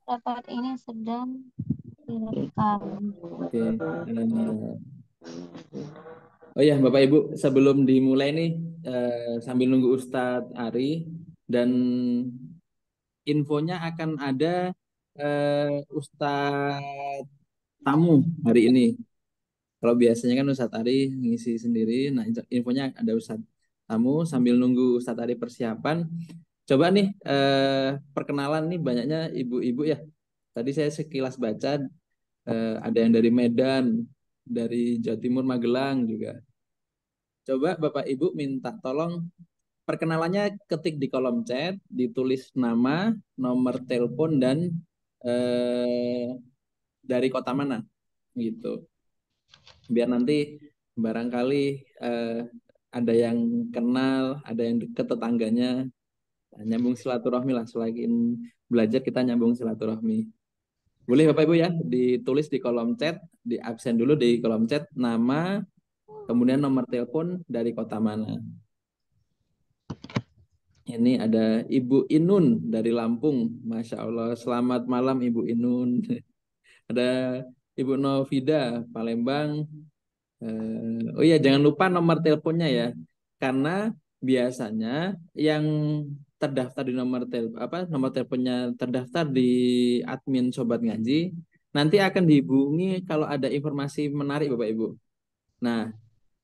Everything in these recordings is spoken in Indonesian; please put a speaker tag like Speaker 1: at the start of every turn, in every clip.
Speaker 1: Rapat ini sedang direkam.
Speaker 2: Oke. Oh ya, Bapak Ibu, sebelum dimulai nih, sambil nunggu Ustadz Ari dan infonya akan ada Ustadz tamu hari ini. Kalau biasanya kan Ustadz Ari ngisi sendiri, nah infonya ada Ustadz tamu sambil nunggu Ustadz Ari persiapan. Coba nih perkenalan nih banyaknya ibu-ibu ya. Tadi saya sekilas baca ada yang dari Medan, dari Jawa Timur, Magelang juga. Coba Bapak Ibu minta tolong perkenalannya ketik di kolom chat, ditulis nama, nomor telepon dan eh, dari kota mana gitu. Biar nanti barangkali eh, ada yang kenal, ada yang deket tetangganya, nyambung silaturahmi lah. Selain belajar kita nyambung silaturahmi. Boleh Bapak Ibu ya, ditulis di kolom chat, di absen dulu di kolom chat nama, kemudian nomor telepon dari kota mana. Ini ada Ibu Inun dari Lampung. Masya Allah, selamat malam Ibu Inun. Ada Ibu Novida, Palembang. Oh iya, jangan lupa nomor teleponnya ya. Karena biasanya yang terdaftar di nomor teleponnya terdaftar di admin Sobat Ngaji, nanti akan dihubungi kalau ada informasi menarik Bapak Ibu. Nah,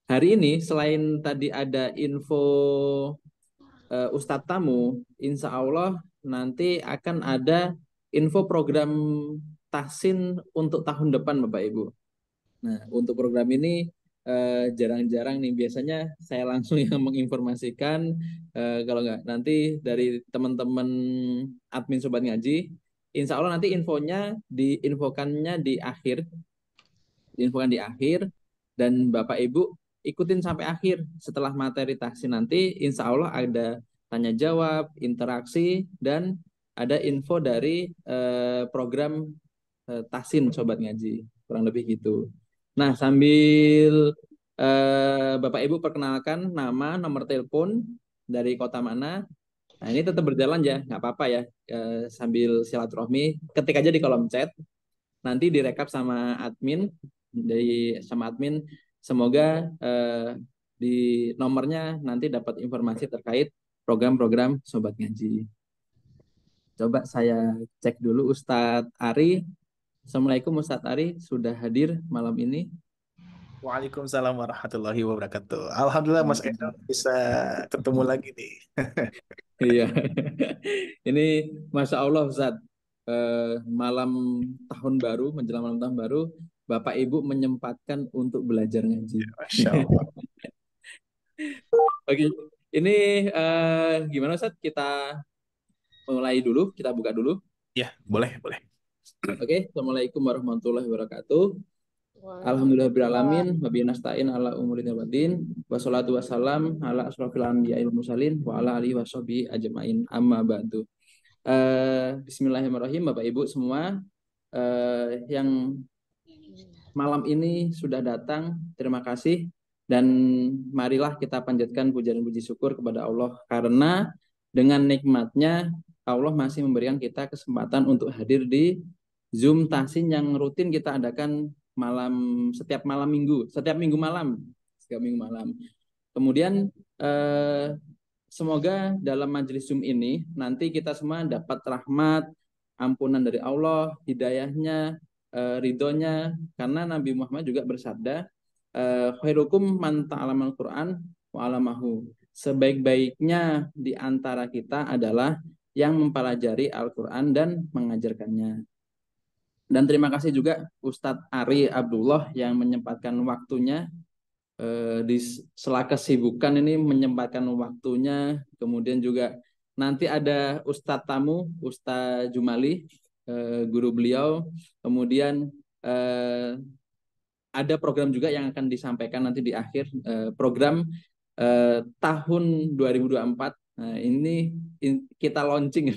Speaker 2: hari ini selain tadi ada info Ustadz tamu, insya Allah nanti akan ada info program tahsin untuk tahun depan Bapak Ibu. Nah, untuk program ini jarang-jarang nih biasanya saya langsung yang menginformasikan, kalau nggak nanti dari teman-teman admin Sobat Ngaji, insya Allah nanti diinfokan di akhir dan Bapak Ibu ikutin sampai akhir. Setelah materi tahsin nanti insya Allah ada tanya jawab, interaksi dan ada info dari program tahsin Sobat Ngaji. Kurang lebih gitu. Nah, sambil Bapak Ibu perkenalkan nama, nomor telepon dari kota mana. Nah, ini tetap berjalan ya, nggak apa-apa ya. Sambil silaturahmi, ketik aja di kolom chat. Nanti direkap sama admin. Semoga di nomornya nanti dapat informasi terkait program-program Sobat Ngaji. Coba saya cek dulu Ustadz Ari. Assalamualaikum Ustadz Ari, sudah hadir malam ini.
Speaker 3: Waalaikumsalam warahmatullahi wabarakatuh. Alhamdulillah Mas Eno bisa ketemu lagi nih.
Speaker 2: Iya, ini Masya Allah Ustadz, malam tahun baru, menjelang malam tahun baru, Bapak Ibu menyempatkan untuk belajar ngaji.
Speaker 3: Masya Allah.
Speaker 2: Oke, ini gimana Ustadz? Kita mulai dulu, kita buka dulu.
Speaker 3: Ya, boleh, boleh.
Speaker 2: Oke, Assalamualaikum warahmatullahi wabarakatuh. Alhamdulillahirrahmanirrahim. Wabillahi nasta'in ala umuri wadin. Wassalatu wassalam ala asrofil anbiya'i wal mursalin wa ala alihi washabihi ajmain. Amma ba'du. Bismillahirrahmanirrahim Bapak Ibu semua yang malam ini sudah datang, terima kasih dan marilah kita panjatkan puja dan puji syukur kepada Allah karena dengan nikmatnya Allah masih memberikan kita kesempatan untuk hadir di Zoom Tahsin yang rutin kita adakan setiap minggu malam, setiap minggu malam. Kemudian semoga dalam majelis Zoom ini nanti kita semua dapat rahmat, ampunan dari Allah, hidayahnya, ridhonya, karena Nabi Muhammad juga bersabda, khairukum man ta'alamal Quran wa alamahu. Sebaik-baiknya di antara kita adalah yang mempelajari Al-Quran dan mengajarkannya. Dan terima kasih juga Ustadz Ari Abdullah yang menyempatkan waktunya di sela kesibukan ini menyempatkan waktunya. Kemudian juga nanti ada Ustadz tamu, Ustadz Jumali, guru beliau. Kemudian ada program juga yang akan disampaikan nanti di akhir, program tahun 2024. Nah, ini kita launching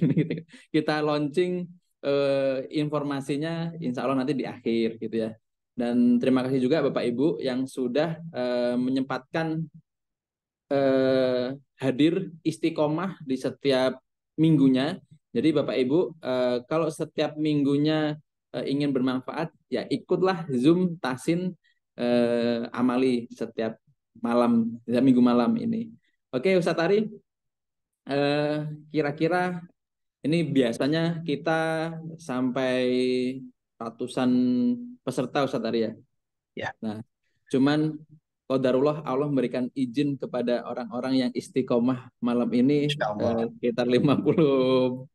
Speaker 2: kita launching informasinya insya Allah nanti di akhir gitu ya. Dan terima kasih juga Bapak Ibu yang sudah menyempatkan hadir istiqomah di setiap minggunya. Jadi Bapak Ibu, kalau setiap minggunya ingin bermanfaat, ya ikutlah Zoom Tasin Amali setiap malam, ya, minggu malam ini. Oke, Ustadz Ari, eh, kira-kira ini biasanya kita sampai ratusan peserta Ustadz Ari ya.
Speaker 3: Ya,
Speaker 2: Nah, cuman qadarullah Allah memberikan izin kepada orang-orang yang istiqomah malam ini
Speaker 3: insya Allah.
Speaker 2: sekitar 50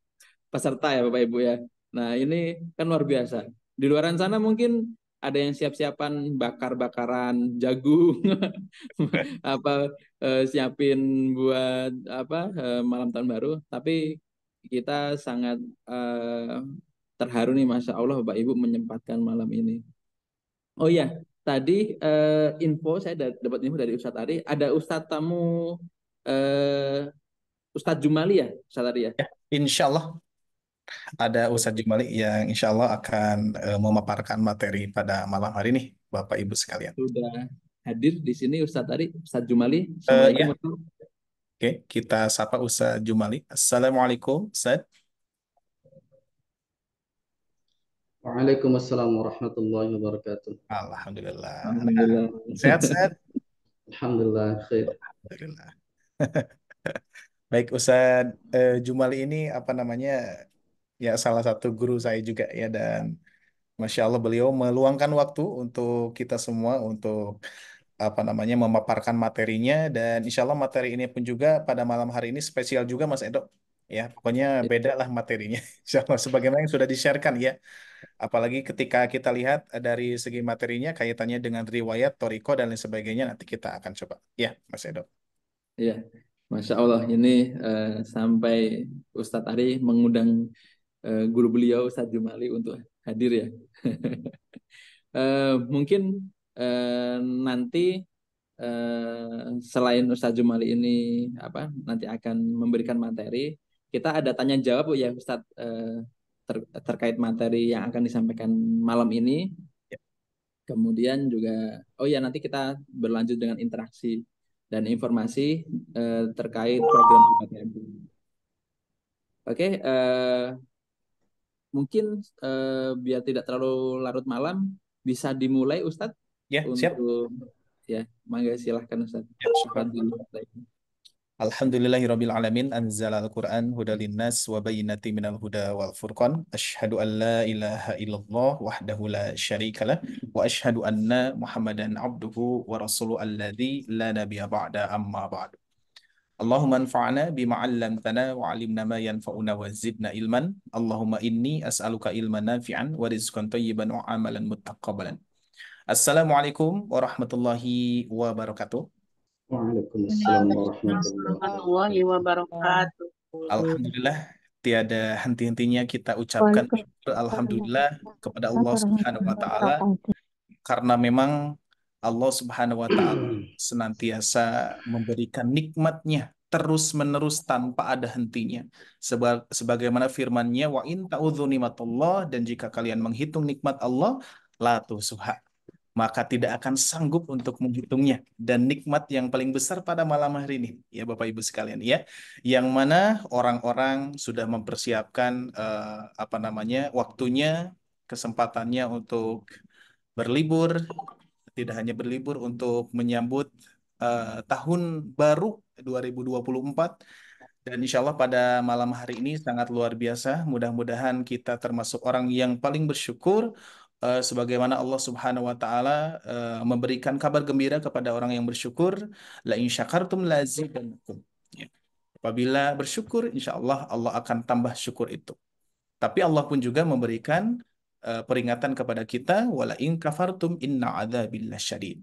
Speaker 2: peserta ya Bapak Ibu ya. Nah, ini kan luar biasa. Di luaran sana mungkin ada yang siap-siapan bakar-bakaran jagung apa siapin buat apa malam tahun baru, tapi kita sangat terharu nih Masya Allah Bapak Ibu menyempatkan malam ini. Oh iya, tadi info saya dapat info dari Ustadz Ari, ada Ustadz tamu eh, Ustadz Jumali ya, Ustadz Ari ya.
Speaker 3: Ya, insya Allah ada Ustadz Jumali yang insya Allah akan memaparkan materi pada malam hari ini, Bapak Ibu sekalian.
Speaker 2: Sudah hadir di sini Ustadz Ari, Ustadz Jumali.
Speaker 3: Ya,
Speaker 2: Assalamualaikum.
Speaker 3: oke, kita sapa Ustadz Jumali. Assalamualaikum, Ustadz.
Speaker 4: Waalaikumsalam warahmatullahi wabarakatuh.
Speaker 3: Alhamdulillah. Nah,
Speaker 2: Alhamdulillah.
Speaker 3: sehat-sehat.
Speaker 4: Alhamdulillah khair.
Speaker 3: Alhamdulillah. Baik, Ustadz Jumali ini apa namanya? Ya, salah satu guru saya juga ya, dan Masya Allah beliau meluangkan waktu untuk kita semua untuk apa namanya memaparkan materinya, dan insya Allah materi ini pun juga pada malam hari ini spesial juga Mas Edo. Ya, pokoknya beda lah materinya. Insya Allah sebagaimana yang sudah di-sharekan ya. Apalagi ketika kita lihat dari segi materinya kaitannya dengan riwayat, toriko dan lain sebagainya, nanti kita akan coba. Ya, Mas Edo.
Speaker 2: Iya, Masya Allah ini sampai Ustadz Ari mengundang guru beliau Ustadz Jumali untuk hadir ya. Mungkin nanti selain Ustadz Jumali ini apa nanti akan memberikan materi, kita ada tanya jawab Bu, ya Ustadz terkait materi yang akan disampaikan malam ini. Kemudian juga, oh ya nanti kita berlanjut dengan interaksi dan informasi terkait program PTM. Oke, mungkin biar tidak terlalu larut malam, bisa dimulai Ustadz
Speaker 3: Ya, siap.
Speaker 2: untuk ya, mangga silahkan Ustadz.
Speaker 3: Ya, syukur. Alhamdulillahirabbil alamin, anzalal Qur'an hudal linnas wa bayyinatin minal huda wal furqan. Asyhadu an la ilaha illallah wahdahu la syarikalah wa asyhadu anna Muhammadan abduhu wa rasuluhu alladzi la nabiyya ba'da amma ba'du. Allahumma anfa'na bima 'allamtana wa 'allimna ma yanfa'una wa zidna ilman. Allahumma inni as'aluka ilman nafi'an wa rizqan thayyiban wa amalan muttaqabbalan. Assalamualaikum warahmatullahi wabarakatuh.
Speaker 4: Waalaikumsalam
Speaker 5: warahmatullahi wabarakatuh.
Speaker 3: Alhamdulillah, tiada henti-hentinya kita ucapkan alhamdulillah kepada Allah Subhanahu wa taala, karena memang Allah Subhanahu wa taala senantiasa memberikan nikmatnya terus-menerus tanpa ada hentinya. Sebagaimana firman-Nya, wa in ta'udzu nikmatallah, dan jika kalian menghitung nikmat Allah, la tusuha, maka tidak akan sanggup untuk menghitungnya. Dan nikmat yang paling besar pada malam hari ini, ya Bapak Ibu sekalian, ya, yang mana orang-orang sudah mempersiapkan apa namanya waktunya, kesempatannya untuk berlibur, tidak hanya berlibur, untuk menyambut tahun baru 2024. Dan insya Allah pada malam hari ini sangat luar biasa. Mudah-mudahan kita termasuk orang yang paling bersyukur, sebagaimana Allah Subhanahu wa taala memberikan kabar gembira kepada orang yang bersyukur, la in syakartum lazidannakum. Ya. Apabila bersyukur, insya Allah Allah akan tambah syukur itu. Tapi Allah pun juga memberikan peringatan kepada kita, wala in kafartum inna adzabil lasyadid.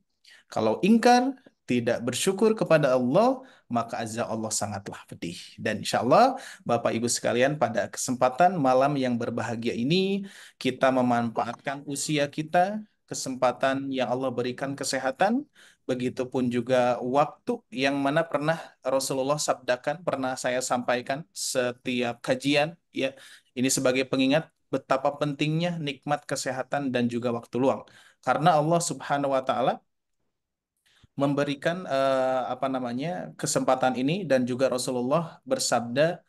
Speaker 3: Kalau ingkar, tidak bersyukur kepada Allah, maka azab Allah sangatlah pedih. Dan insya Allah, Bapak Ibu sekalian, pada kesempatan malam yang berbahagia ini, kita memanfaatkan usia kita, kesempatan yang Allah berikan kesehatan, begitupun juga waktu yang mana pernah Rasulullah sabdakan, pernah saya sampaikan setiap kajian, ya, ini sebagai pengingat betapa pentingnya nikmat kesehatan dan juga waktu luang. Karena Allah Subhanahu wa taala memberikan apa namanya kesempatan ini, dan juga Rasulullah bersabda,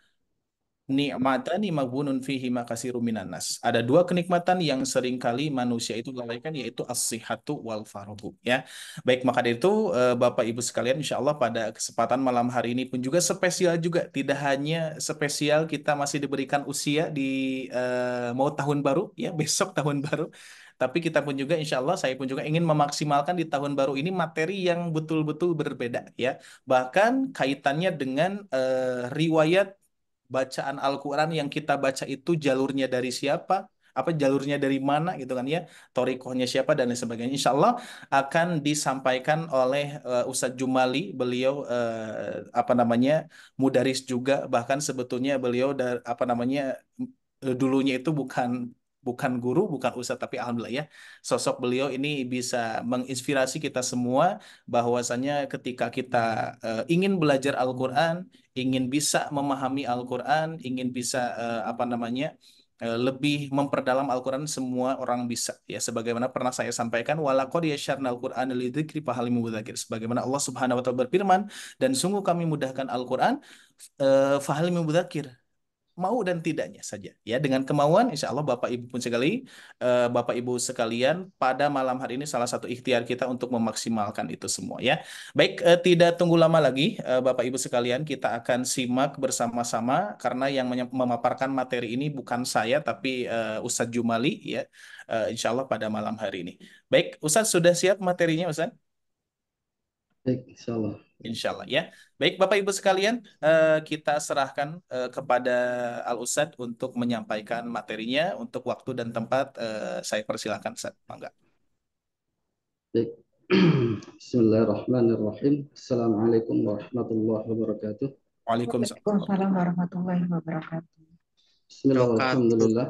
Speaker 3: ni'matani maghbunun fihi makasiru minan nas. Ada dua kenikmatan yang seringkali manusia itu lalaikan, yaitu as-sihhatu wal faraghu, ya. Baik, maka dari itu Bapak Ibu sekalian, insya Allah pada kesempatan malam hari ini pun juga spesial juga. Tidak hanya spesial kita masih diberikan usia di mau tahun baru, ya, besok tahun baru. Tapi kita pun juga, insya Allah, saya pun juga ingin memaksimalkan di tahun baru ini materi yang betul-betul berbeda, ya. Bahkan kaitannya dengan riwayat bacaan Al-Quran yang kita baca itu jalurnya dari siapa, apa jalurnya dari mana gitu kan ya, torikohnya siapa dan lain sebagainya. Insya Allah akan disampaikan oleh Ustadz Jumali. Beliau apa namanya, mudaris juga, bahkan sebetulnya beliau apa namanya, dulunya itu bukan bukan guru, bukan ustadz, tapi alhamdulillah ya, sosok beliau ini bisa menginspirasi kita semua bahwasannya ketika kita ingin belajar Al-Quran, ingin bisa memahami Al-Quran, ingin bisa apa namanya, lebih memperdalam Al-Quran, semua orang bisa, ya, sebagaimana pernah saya sampaikan, walaqad yasyarna al-Qur'ana lidzikri fahal min mudzakir, sebagaimana Allah Subhanahu wa taala berfirman, dan sungguh kami mudahkan Al-Quran, fahal min mudzakir, mau dan tidaknya saja, ya, dengan kemauan, insya Allah Bapak Ibu pun sekali, Bapak Ibu sekalian, pada malam hari ini salah satu ikhtiar kita untuk memaksimalkan itu semua, ya. Baik, tidak tunggu lama lagi, Bapak Ibu sekalian, kita akan simak bersama-sama, karena yang memaparkan materi ini bukan saya tapi Ustadz Jumali, ya, insya Allah pada malam hari ini. Baik, Ustadz, sudah siap materinya, Ustadz?
Speaker 4: Baik, insyaallah.
Speaker 3: Insya Allah, ya. Baik, Bapak Ibu sekalian, kita serahkan kepada Al Ustadz untuk menyampaikan materinya. Untuk waktu dan tempat, saya persilahkan, Ustadz. Mangga.
Speaker 4: Baik. Bismillahirrahmanirrahim. Assalamualaikum warahmatullahi wabarakatuh.
Speaker 3: Waalaikumsalam.
Speaker 5: Waalaikumsalam warahmatullahi wabarakatuh.
Speaker 4: Bismillah
Speaker 6: Wabarakatuh.
Speaker 4: walhamdulillah.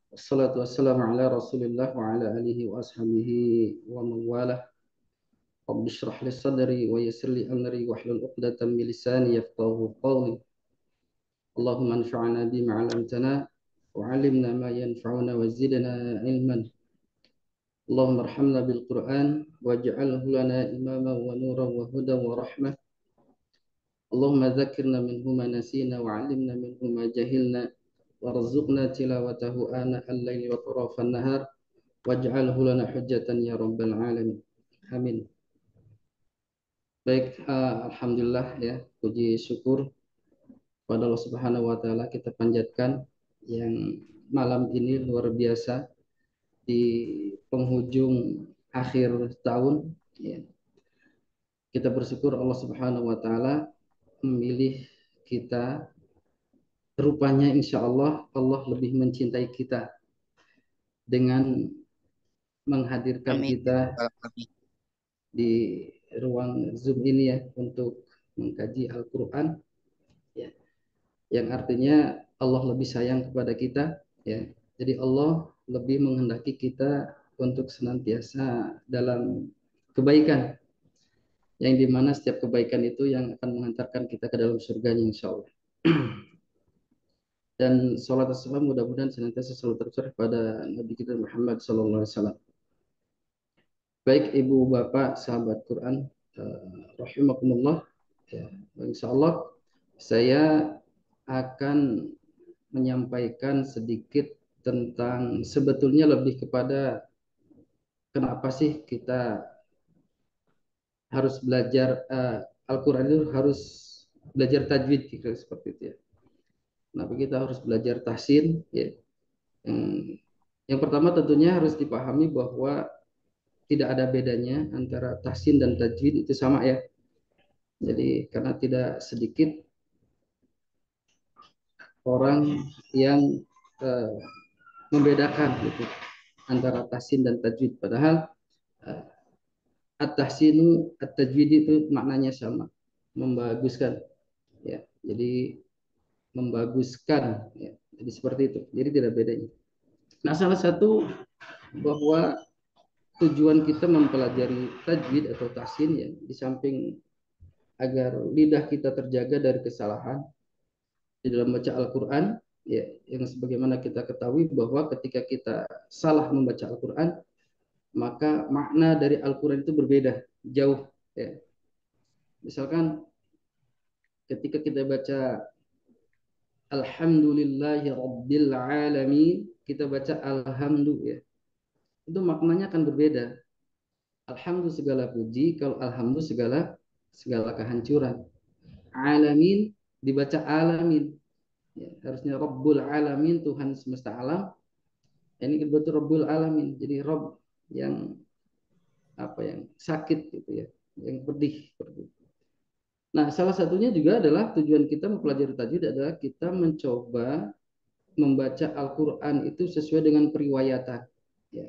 Speaker 4: Wassalatu wassalamu ala Rasulillah wa ala alihi wa ashabihi wa mawalah. Rabbi shrah li sadri wa yassir li amri wahlul 'uqdatam min lisani yafqahu qawli. Allahumma anfa'na bima 'allamtana wa 'allimna ma yanfa'una wa zidna ilman. Allahumma arhamna bil Qur'an waj'alhu lana imama wa nuran wa hudan wa rahmah. Allahumma dzakirna minhu ma nasina wa 'allimna minhu ma jahilna warzuqna tilawatahu ana al-laili wa atrafan nahar waj'alhu lana hujjatan ya rabbal alamin. Amin. Baik, alhamdulillah, ya, puji syukur pada Allah Subhanahu wa taala kita panjatkan yang malam ini luar biasa di penghujung akhir tahun, ya. Kita bersyukur Allah Subhanahu wa taala memilih kita. Rupanya insya Allah Allah lebih mencintai kita dengan menghadirkan
Speaker 6: Amin.
Speaker 4: kita
Speaker 6: Amin.
Speaker 4: di ruang Zoom ini, ya, untuk mengkaji Al-Quran, ya, yang artinya Allah lebih sayang kepada kita, ya. Jadi Allah lebih menghendaki kita untuk senantiasa dalam kebaikan, yang dimana setiap kebaikan itu yang akan mengantarkan kita ke dalam surganya insya Allah. Dan sholat assalam mudah-mudahan senantiasa selalu tercurah pada Nabi kita Muhammad sallallahu alaihi wasallam. Baik ibu bapak sahabat Quran, rahimakumullah, ya, insya Allah saya akan menyampaikan sedikit tentang sebetulnya lebih kepada kenapa sih kita harus belajar Al-Quran itu harus belajar tajwid, kira seperti itu, ya. Kenapa kita harus belajar tahsin, ya. Yang pertama tentunya harus dipahami bahwa tidak ada bedanya antara tahsin dan tajwid, itu sama, ya. Jadi karena tidak sedikit orang yang membedakan gitu antara tahsin dan tajwid, padahal at-tahsinu at-tajwid itu maknanya sama, membaguskan, ya. Jadi membaguskan, ya. Jadi seperti itu. Jadi tidak bedanya. Nah, salah satu bahwa tujuan kita mempelajari tajwid atau tahsin, ya, di samping agar lidah kita terjaga dari kesalahan di dalam baca Al-Quran, ya, yang sebagaimana kita ketahui bahwa ketika kita salah membaca Al-Quran, maka makna dari Al-Quran itu berbeda jauh, ya. Misalkan ketika kita baca alhamdulillahi rabbil alamin, kita baca alhamdu ya. Itu maknanya akan berbeda. Alhamdu segala puji, kalau alhamdu segala kehancuran. Alamin dibaca alamin. Ya, harusnya Rabbul alamin, Tuhan semesta alam. Ini betul Rabbul alamin. Jadi Rabb yang yang sakit gitu ya, yang pedih. Nah, salah satunya juga adalah tujuan kita mempelajari tajwid adalah kita mencoba membaca Al-Quran itu sesuai dengan periwayatan. Ya,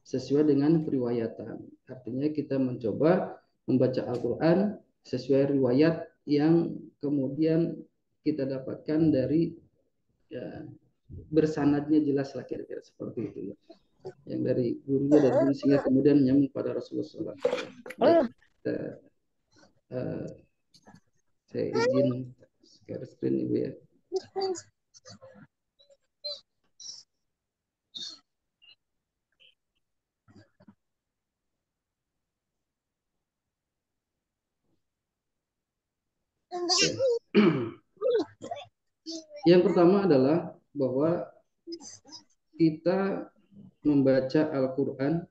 Speaker 4: sesuai dengan periwayatan. Artinya kita mencoba membaca Al-Quran sesuai riwayat yang kemudian kita dapatkan dari ya, bersanadnya jelas lah kira-kira seperti itu ya. Yang dari gurunya dari guru sehingga kemudian nyambung pada Rasulullah SAW. Ya. Baik, saya izin share screen Ibu ya. Yang pertama adalah bahwa kita membaca Al-Quran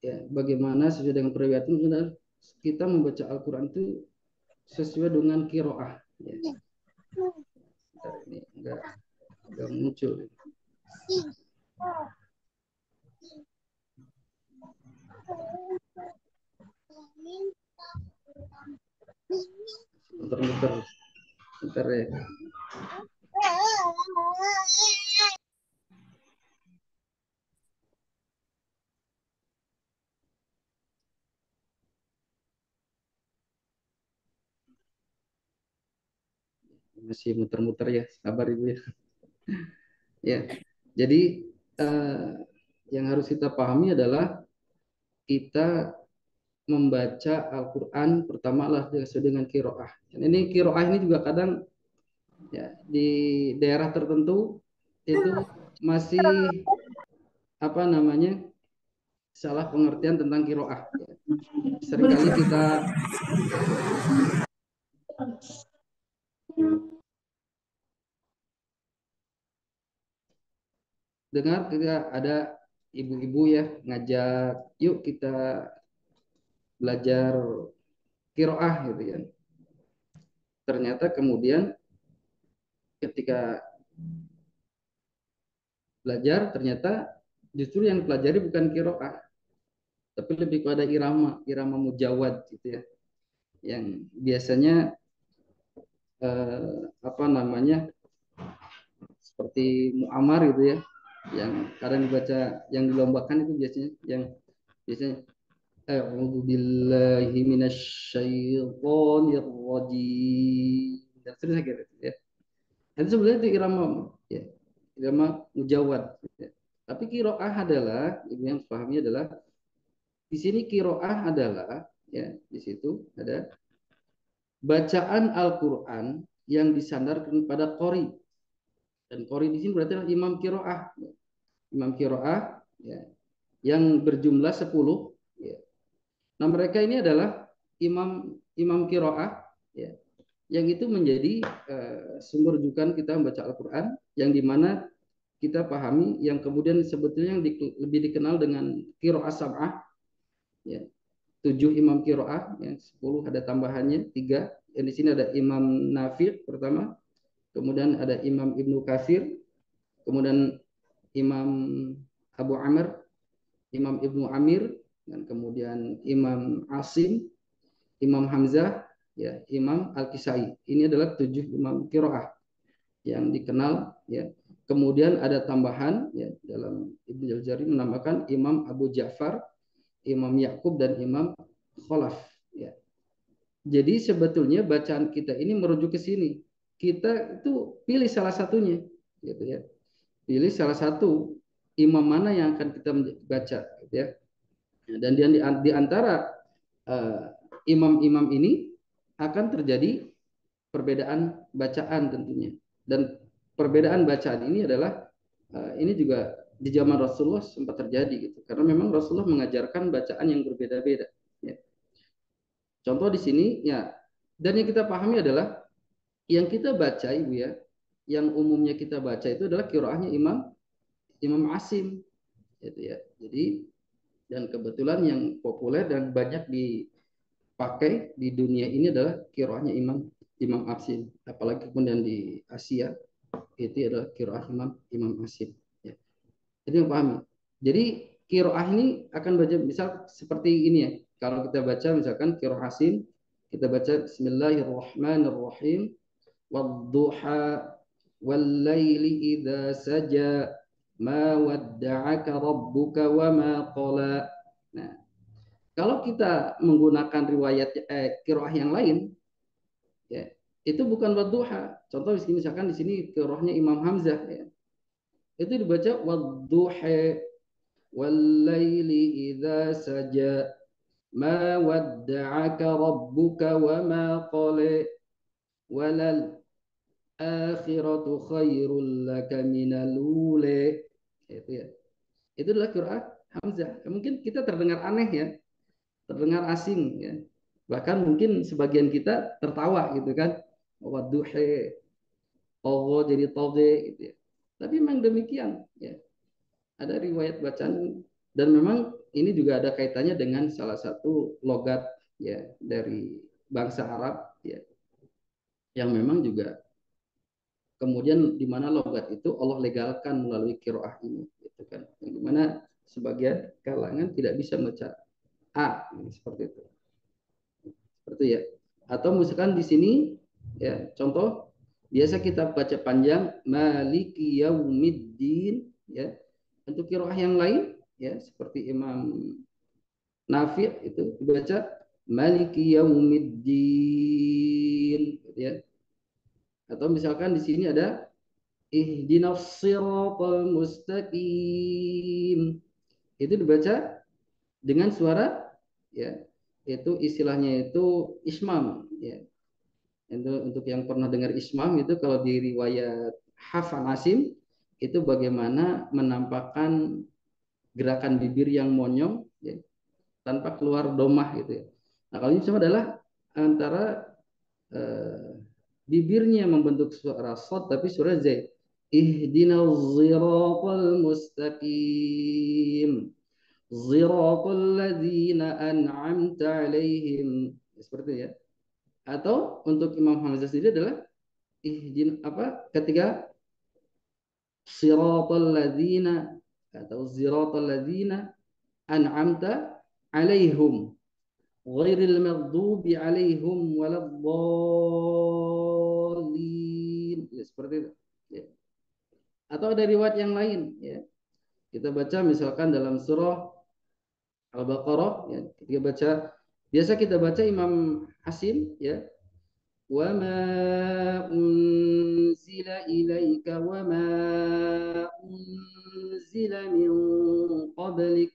Speaker 4: ya, bagaimana sesuai dengan periwayatan, kita membaca Al-Quran itu sesuai dengan kiroah ya. Bentar, ini enggak muncul. Bentar ya. Masih muter-muter ya, sabar Ibu ya. Ya, jadi yang harus kita pahami adalah kita membaca Al-Quran pertama lah sesuai dengan kiroah. Dan ini kiroah ini juga kadang ya di daerah tertentu itu masih salah pengertian tentang kiroah. Seringkali kita dengar ketika ada ibu-ibu ya ngajak, yuk kita belajar kiroah gitu kan. Ternyata kemudian ketika belajar ternyata justru yang dipelajari bukan kiroah, tapi lebih pada irama mujawad gitu ya, yang biasanya seperti mu'amar gitu ya, yang kadang dibaca, yang dilombakan itu biasanya a'udzu billahi minasyaitonir rajim dan seterusnya gitu ya. Itu sebenarnya itu irama ya, irama mujawad ya. Tapi kiroah adalah, ibu yang pahami adalah di sini kiroah adalah ya, di situ ada bacaan Al-Quran yang disandarkan pada qori, dan qori di sini berarti adalah imam kiroah. Imam kiroah ya, yang berjumlah 10 ya. Nah, mereka ini adalah imam kiroah ya, yang itu menjadi sumber rujukan kita membaca Al-Quran, yang dimana kita pahami yang kemudian sebetulnya yang lebih dikenal dengan kiroah sab'ah ya, 7 imam kiroah, yang 10 ada tambahannya 3. Yang di sini ada Imam Nafi' pertama, kemudian ada Imam Ibnu Katsir, kemudian Imam Abu Amr, Imam Ibnu Amir, dan kemudian Imam Asim, Imam Hamzah, ya, Imam Al-Kisai. Ini adalah 7 imam qiraah yang dikenal ya. Kemudian ada tambahan ya, dalam Ibnu Al-Jari menambahkan Imam Abu Ja'far, Imam Yakub, dan Imam Khalaf ya. Jadi sebetulnya bacaan kita ini merujuk ke sini. Kita itu pilih salah satunya gitu ya. Pilih salah satu imam mana yang akan kita baca gitu ya. Dan di antara imam-imam ini akan terjadi perbedaan bacaan tentunya. Dan perbedaan bacaan ini adalah ini juga di zaman Rasulullah sempat terjadi gitu. Karena memang Rasulullah mengajarkan bacaan yang berbeda-beda. Ya. Contoh di sini ya, dan yang kita pahami adalah yang kita baca Ibu ya, yang umumnya kita baca itu adalah qiraahnya Imam Asim gitu ya. Jadi dan kebetulan yang populer dan banyak dipakai di dunia ini adalah qiraahnya Imam Asim. Apalagi kemudian di Asia itu adalah qiraah Imam Asim. Ya. Jadi yang pahami. Jadi qiraah ini akan baca misal seperti ini ya. Kalau kita baca misalkan qiraah Asim, kita baca Bismillahirrahmanirrahim. Wadduha wallaili idza saja ma wadda'aka rabbuka wa ma qala. Nah, kalau kita menggunakan riwayat qiraah yang lain ya, itu bukan wadduha. Contoh misalkan di sini qiraahnya Imam Hamzah ya. Itu dibaca wadduha wallaili idza saja ma wadda'aka rabbuka wa ma qala walal akhiratu khairul laka minal ula. Itu ya. Itu adalah qiraat Hamzah. Mungkin kita terdengar aneh ya, terdengar asing ya. Bahkan mungkin sebagian kita tertawa gitu kan. Wadduhe, togo jadi toge gitu ya. Tapi memang demikian ya. Ada riwayat bacaan dan memang ini juga ada kaitannya dengan salah satu logat ya dari bangsa Arab ya yang memang juga kemudian di mana logat itu Allah legalkan melalui kiroah ini, gitu kan? Yang dimana sebagian kalangan tidak bisa membaca a, seperti itu, seperti ya. Atau misalkan di sini, ya contoh biasa kita baca panjang Maliki Yaumiddin, ya. Untuk kiroah yang lain, ya seperti Imam Nafi' itu dibaca Maliki Yaumiddin, ya. Atau misalkan di sini ada ihdinas siratal mustaqim. Itu dibaca dengan suara ya, itu istilahnya itu ismam ya. Untuk yang pernah dengar ismam itu kalau di riwayat Hafan Asim itu bagaimana menampakkan gerakan bibir yang monyong ya, tanpa keluar domah gitu ya. Nah, kalau ini sama adalah antara bibirnya membentuk suara sod tapi suara z. Ihdinaz siratal mustaqim. Siratal ladzina an'amta alaihim. Seperti ya. Atau untuk Imam Hamzah sendiri adalah ketika siratal ladzina atau siratal ladzina an'amta alaihim ghairil maghdubi alaihim waladdallin. Ya, seperti itu. Ya. Atau ada riwayat yang lain ya. Kita baca misalkan dalam surah Al-Baqarah ya, ketika baca biasa kita baca Imam Hasim ya. Wa ma unzila ilaika wa ma unzila min qablik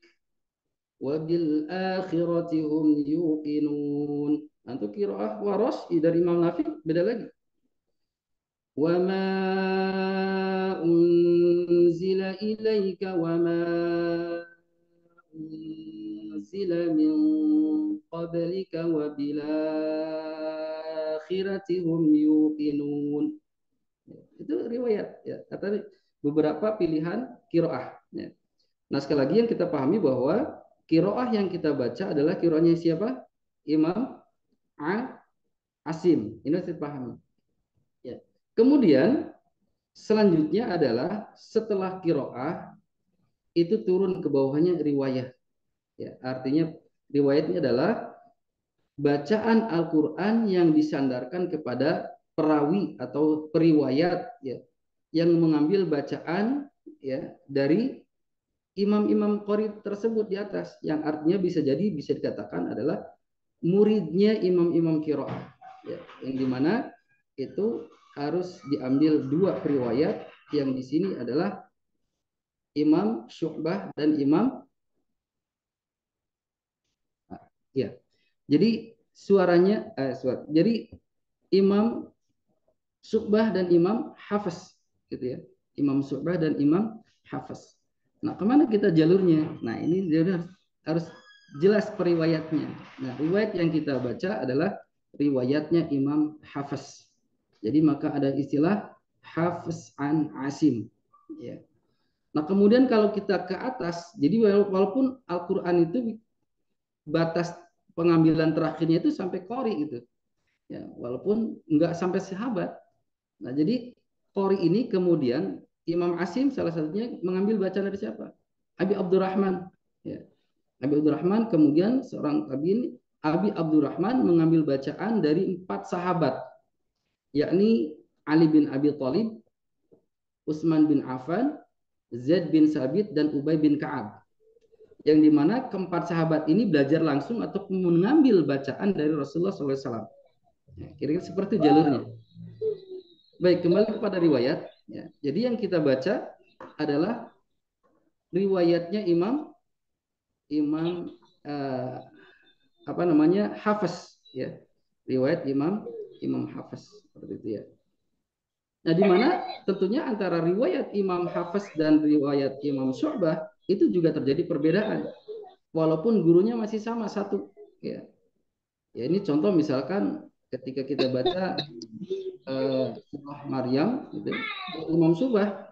Speaker 4: wa bil akhirati hum yuqinun. Untuk qiraah Waras dari Imam Nafi beda lagi. Wa ma unzila ilaika wa ma unzila min qablika wa bil akhirati hum yuqinun. Itu riwayat ya, kata beberapa pilihan qiraah ya. Nah, sekali lagi yang kita pahami bahwa qiraah yang kita baca adalah qiraahnya siapa? Imam Asim. Ini harus dipahami. Ya. Kemudian selanjutnya adalah setelah qiraah itu turun ke bawahnya riwayat. Ya, artinya riwayatnya adalah bacaan Al-Qur'an yang disandarkan kepada perawi atau periwayat ya, yang mengambil bacaan ya dari imam-imam qori tersebut di atas, yang artinya bisa dikatakan adalah muridnya imam-imam qiraah ya, yang dimana itu harus diambil dua periwayat yang di sini adalah Imam Syu'bah dan Imam ya. Jadi jadi Imam Syu'bah dan Imam Hafiz gitu ya. Imam Syu'bah dan Imam Hafiz. Nah, kemana kita jalurnya? Nah, ini harus jelas periwayatnya. Nah, riwayat yang kita baca adalah riwayatnya Imam Hafiz Jadi maka ada istilah hafiz an asim. Ya. Nah kemudian kalau kita ke atas, jadi walaupun Al-Quran itu batas pengambilan terakhirnya itu sampai qori gitu, ya walaupun nggak sampai sahabat. Nah jadi qori ini kemudian Imam Asim salah satunya mengambil bacaan dari siapa? Abi Abdurrahman. Ya. Abi Abdurrahman kemudian seorang tabi'in, Abi Abdurrahman mengambil bacaan dari 4 sahabat, yakni Ali bin Abi Thalib, Utsman bin Affan, Zaid bin Sabit, dan Ubay bin Ka'ab. Yang dimana keempat sahabat ini belajar langsung atau mengambil bacaan dari Rasulullah SAW. Ya, kira-kira seperti jalurnya. Baik, kembali kepada riwayat. Ya, jadi yang kita baca adalah riwayatnya Imam Hafiz, ya, riwayat Imam Hafiz seperti itu ya. Nah, di mana tentunya antara riwayat Imam Hafiz dan riwayat Imam Syu'bah itu juga terjadi perbedaan, walaupun gurunya masih sama satu. Ya, ya ini contoh misalkan ketika kita baca surah Maryam, gitu, Imam Syu'bah,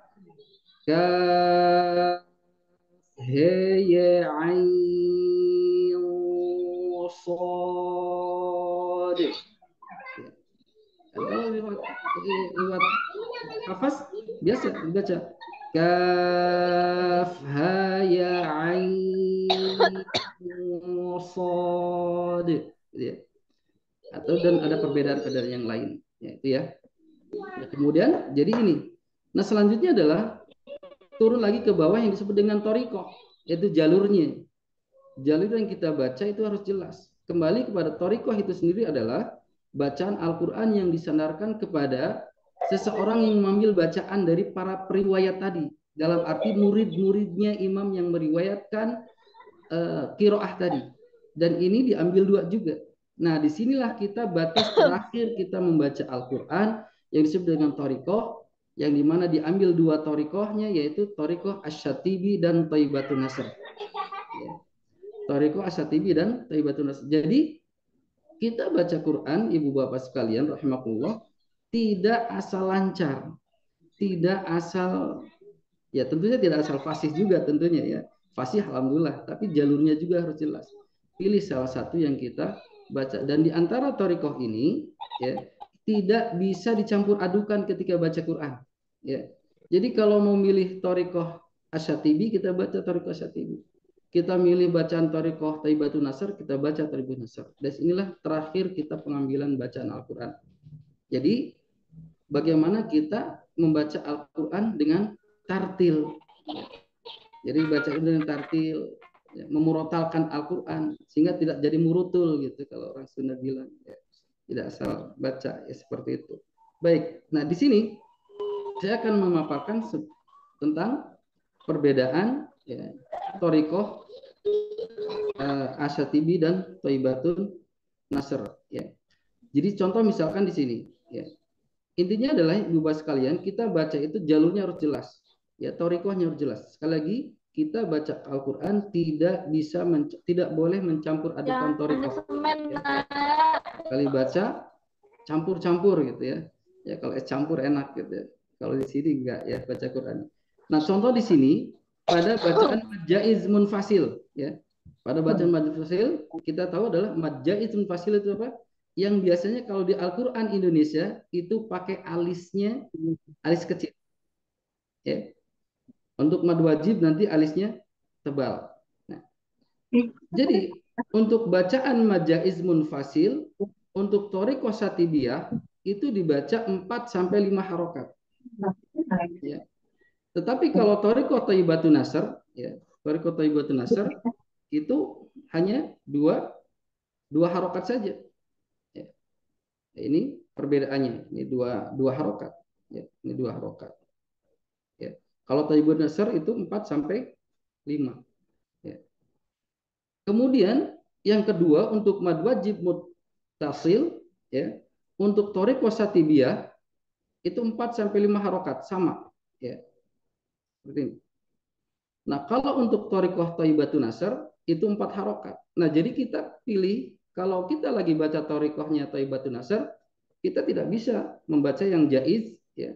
Speaker 4: kaf he ye ain sad. Kalau lewat hafaz biasa dibaca kaf ha ya ain sad, ya. Atau dan ada perbedaan-perbedaan yang lain, ya itu ya. Nah, kemudian jadi ini. Nah selanjutnya adalah turun lagi ke bawah yang disebut dengan toriko, yaitu jalurnya. Jalur yang kita baca itu harus jelas. Kembali kepada toriko itu sendiri adalah bacaan Al-Quran yang disandarkan kepada seseorang yang mengambil bacaan dari para periwayat tadi. Dalam arti murid-muridnya imam yang meriwayatkan qiraah tadi. Dan ini diambil 2 juga. Nah, disinilah kita batas terakhir kita membaca Al-Quran yang disebut dengan torikoh, yang dimana diambil 2 torikohnya, yaitu torikoh Asy-Syatibi dan Thaibatun Nasr. Ya. Torikoh Asy-Syatibi dan Thaibatun Nasr. Jadi kita baca Quran, ibu bapak sekalian, rahimakumullah, tidak asal lancar, tidak asal, ya tentunya tidak asal fasih juga tentunya ya. Fasih alhamdulillah, tapi jalurnya juga harus jelas. Pilih salah satu yang kita baca, dan di antara torikoh ini ya tidak bisa dicampur adukan ketika baca Quran. Ya. Jadi kalau mau milih torikoh Asy-Syatibi, kita baca torikoh Asy-Syatibi. Kita milih bacaan torikoh Thaibatun Nasr, kita baca Thaibatun Nasr. Dan inilah terakhir kita pengambilan bacaan Al-Quran. Jadi bagaimana kita membaca Al-Quran dengan tartil. Jadi baca dengan tartil, ya, memurotalkan Al-Quran sehingga tidak jadi murutul gitu kalau orang Sunda bilang, ya. Tidak asal baca, ya seperti itu. Baik, nah di sini saya akan memaparkan tentang perbedaan ya, torikoh Asy-Syatibi dan Thaibatun Nasr. Ya. Jadi contoh misalkan di sini, ya. Intinya adalah ibu bapak sekalian, kita baca itu jalurnya harus jelas, ya torikohnya harus jelas. Sekali lagi kita baca Al-Quran tidak boleh mencampur adukan torikoh. Ya. Kali baca campur-campur gitu ya. Ya kalau campur enak gitu ya. Kalau di sini enggak ya baca Quran. Nah contoh di sini pada bacaan majaiz munfasil ya. Pada bacaan majaiz munfasil kita tahu adalah majaiz munfasil itu apa? Yang biasanya kalau di Al-Quran Indonesia itu pakai alisnya, alis kecil. Ya. Untuk mad wajib nanti alisnya tebal. Nah, jadi untuk bacaan majaiz munfasil untuk thoriqah syatibiyah itu dibaca 4 sampai 5 harokat. Ya. Tetapi kalau thoriqah thaibatun nasr, ya, thoriqah thaibatun nasr itu hanya dua harokat saja. Ya. Ini perbedaannya. Ini dua harokat. Ya. Ini 2 harokat. Ya. Kalau thaibatun nasr itu 4 sampai 5. Ya. Kemudian yang kedua untuk mad wajib muttasil, ya, untuk thoriqah syatibiyah itu 4 sampai 5 harokat sama, ya. Seperti ini. Nah, kalau untuk thoriqah thaibatun nasr itu 4 harokat. Nah, jadi kita pilih kalau kita lagi baca thoriqahnya thaibatun nasr, kita tidak bisa membaca yang jaiz, ya.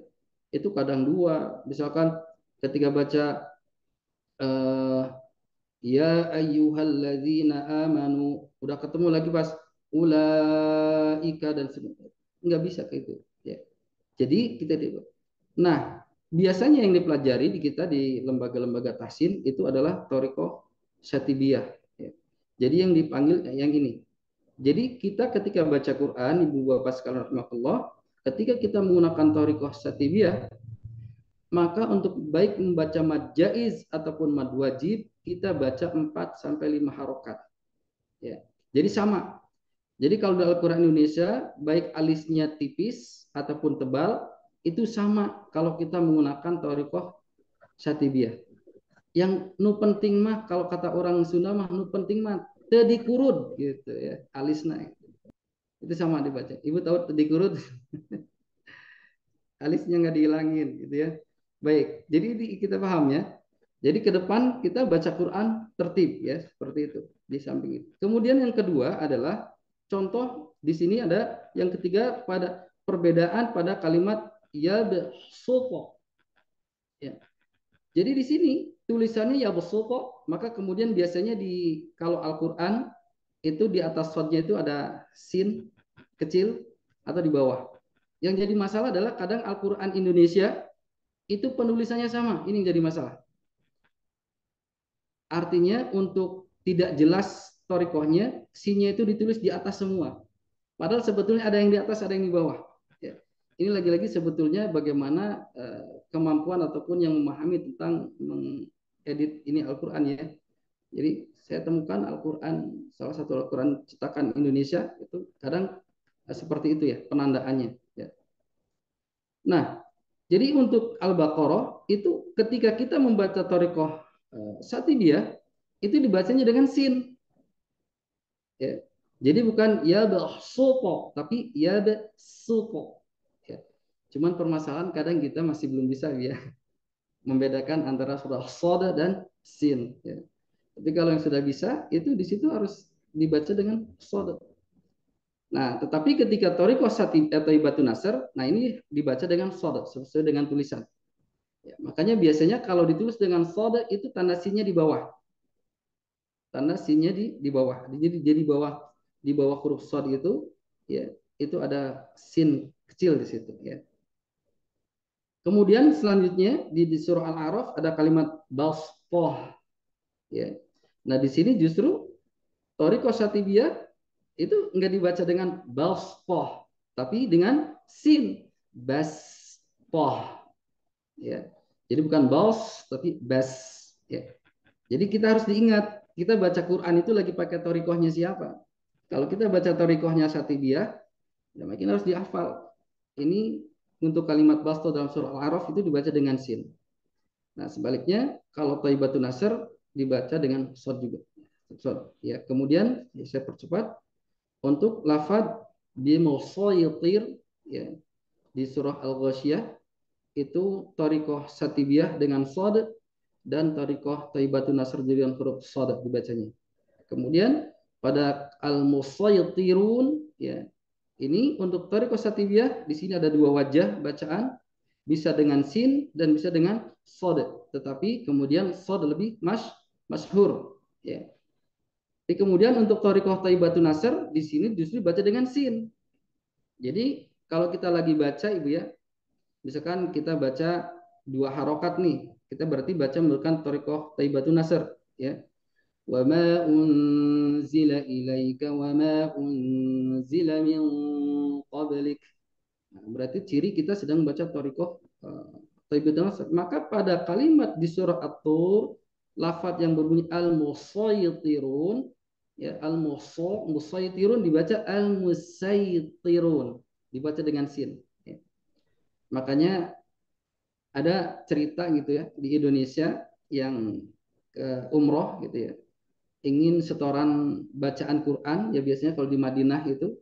Speaker 4: Itu kadang dua, misalkan ketika baca ya ayyuhalladzina amanu, udah ketemu lagi pas ulaika dan sebagainya. Nggak bisa kayak itu, ya. Jadi kita tidak. Nah, biasanya yang dipelajari di kita di lembaga-lembaga tahsin itu adalah thoriqah syatibiyah, ya. Jadi yang dipanggil yang ini. Jadi kita ketika baca Quran, Ibu Bapak sekalian rahimakumullah, ketika kita menggunakan thoriqah syatibiyah, maka untuk baik membaca mad jaiz ataupun mad wajib, kita baca 4 sampai 5 harokat, ya. Jadi sama. Jadi kalau di Al-Quran Indonesia, baik alisnya tipis ataupun tebal, itu sama kalau kita menggunakan thoriqah syatibiyah. Yang nu penting mah, kalau kata orang Sunda mah, nu penting mah tedikurud gitu, ya, alisna. Itu sama dibaca. Ibu tahu tedikurud? Alisnya nggak dihilangin gitu, ya. Baik, jadi kita paham, ya. Jadi ke depan kita baca Quran tertib, ya, seperti itu di samping itu. Kemudian yang kedua adalah contoh di sini ada yang ketiga pada perbedaan pada kalimat yabsutu, ya. Jadi di sini tulisannya yabsutu, maka kemudian biasanya di kalau Al-Qur'an itu di atas sodnya itu ada sin kecil atau di bawah. Yang jadi masalah adalah kadang Al-Qur'an Indonesia itu penulisannya sama. Ini yang jadi masalah. Artinya untuk tidak jelas torikohnya, sinnya itu ditulis di atas semua. Padahal sebetulnya ada yang di atas, ada yang di bawah, ya. Ini lagi-lagi sebetulnya bagaimana kemampuan ataupun yang memahami tentang mengedit ini Al-Quran, ya. Jadi saya temukan Al-Quran, salah satu Al-Quran cetakan Indonesia itu kadang seperti itu, ya, penandaannya, ya. Nah, jadi untuk Al-Baqarah itu ketika kita membaca torikoh Satibiyah itu dibacanya dengan sin, ya. Jadi bukan ya basuto, tapi ya basuto, ya. Cuman permasalahan kadang kita masih belum bisa, ya, membedakan antara surah soda dan sin, ya. Tapi kalau yang sudah bisa itu di situ harus dibaca dengan soda. Nah, tetapi ketika torikoh atau ibatu nasr, nah ini dibaca dengan soda sesuai dengan tulisan. Ya, makanya biasanya kalau ditulis dengan soda itu tanda sinnya di bawah. Tanda sinnya di bawah. Jadi di bawah huruf sod itu, ya, itu ada sin kecil di situ, ya. Kemudian selanjutnya di surah Al-A'raf ada kalimat baspoh, ya. Nah, di sini justru thoriqah syatibiyah itu enggak dibaca dengan baspoh, tapi dengan sin, baspoh, ya. Jadi bukan bas tapi bas, ya. Jadi kita harus diingat, kita baca Quran itu lagi pakai thoriqahnya siapa. Kalau kita baca thoriqahnya Syatibiyah, ya makin harus dihafal. Ini untuk kalimat basto dalam surah Al-A'raf itu dibaca dengan sin. Nah, sebaliknya kalau Thaibatun Nasr dibaca dengan sod juga. Sod, ya. Kemudian ya, saya percepat untuk lafadz bimusayitir, ya, di surah Al-Ghasyiyah itu thariqah Satibiyah dengan sod dan thariqah Thaibatun Nasr dengan huruf sod dibacanya. Kemudian pada al-musaytirun, ya. Ini untuk thariqah Satibiyah di sini ada dua wajah bacaan, bisa dengan sin dan bisa dengan sod. Tetapi kemudian sod lebih masyhur, ya. Tapi kemudian untuk thariqah Thaibatun Nasr di sini justru baca dengan sin. Jadi kalau kita lagi baca, Ibu, ya, misalkan kita baca dua harokat nih, kita berarti baca menggunakan thariqah Thaibatun Nasr, ya. Wa ma unzila ilaika wa ma unzila min qablik. Nah, berarti ciri kita sedang baca thariqah Thaibatun Nasr. Maka pada kalimat di surah At-Tur, lafadz yang berbunyi al-musaytirun, ya, al-musaytirun dibaca al-musaytirun, dibaca dengan sin, ya. Makanya ada cerita gitu, ya, di Indonesia yang ke umroh gitu, ya, ingin setoran bacaan Quran, ya biasanya kalau di Madinah itu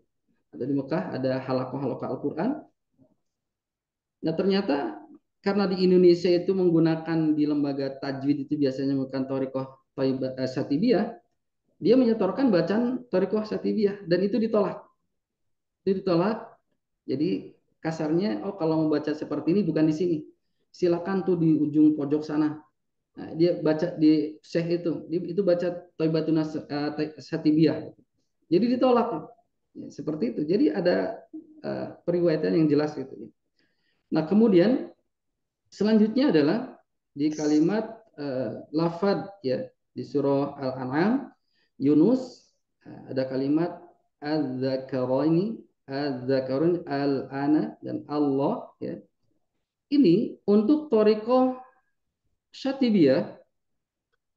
Speaker 4: atau di Mekah ada halaqah-halaqah Al-Quran. Nah, ternyata karena di Indonesia itu menggunakan di lembaga tajwid itu biasanya menggunakan thariqah Syatibiyah, dia menyetorkan bacaan thariqah Syatibiyah dan itu ditolak. Itu ditolak Jadi kasarnya, oh kalau mau baca seperti ini bukan di sini. Silakan tuh di ujung pojok sana. Nah, dia baca di Syekh itu baca Thaibatun Satibiyah. Jadi ditolak. Ya, seperti itu. Jadi ada periwayatan yang jelas gitu. Nah, kemudian selanjutnya adalah di kalimat lafad ya di surah Al-An'am, Yunus, ada kalimat az-zakaraini, az-zakarun al-ana dan Allah ya. Ini untuk thariqah Syatibiyah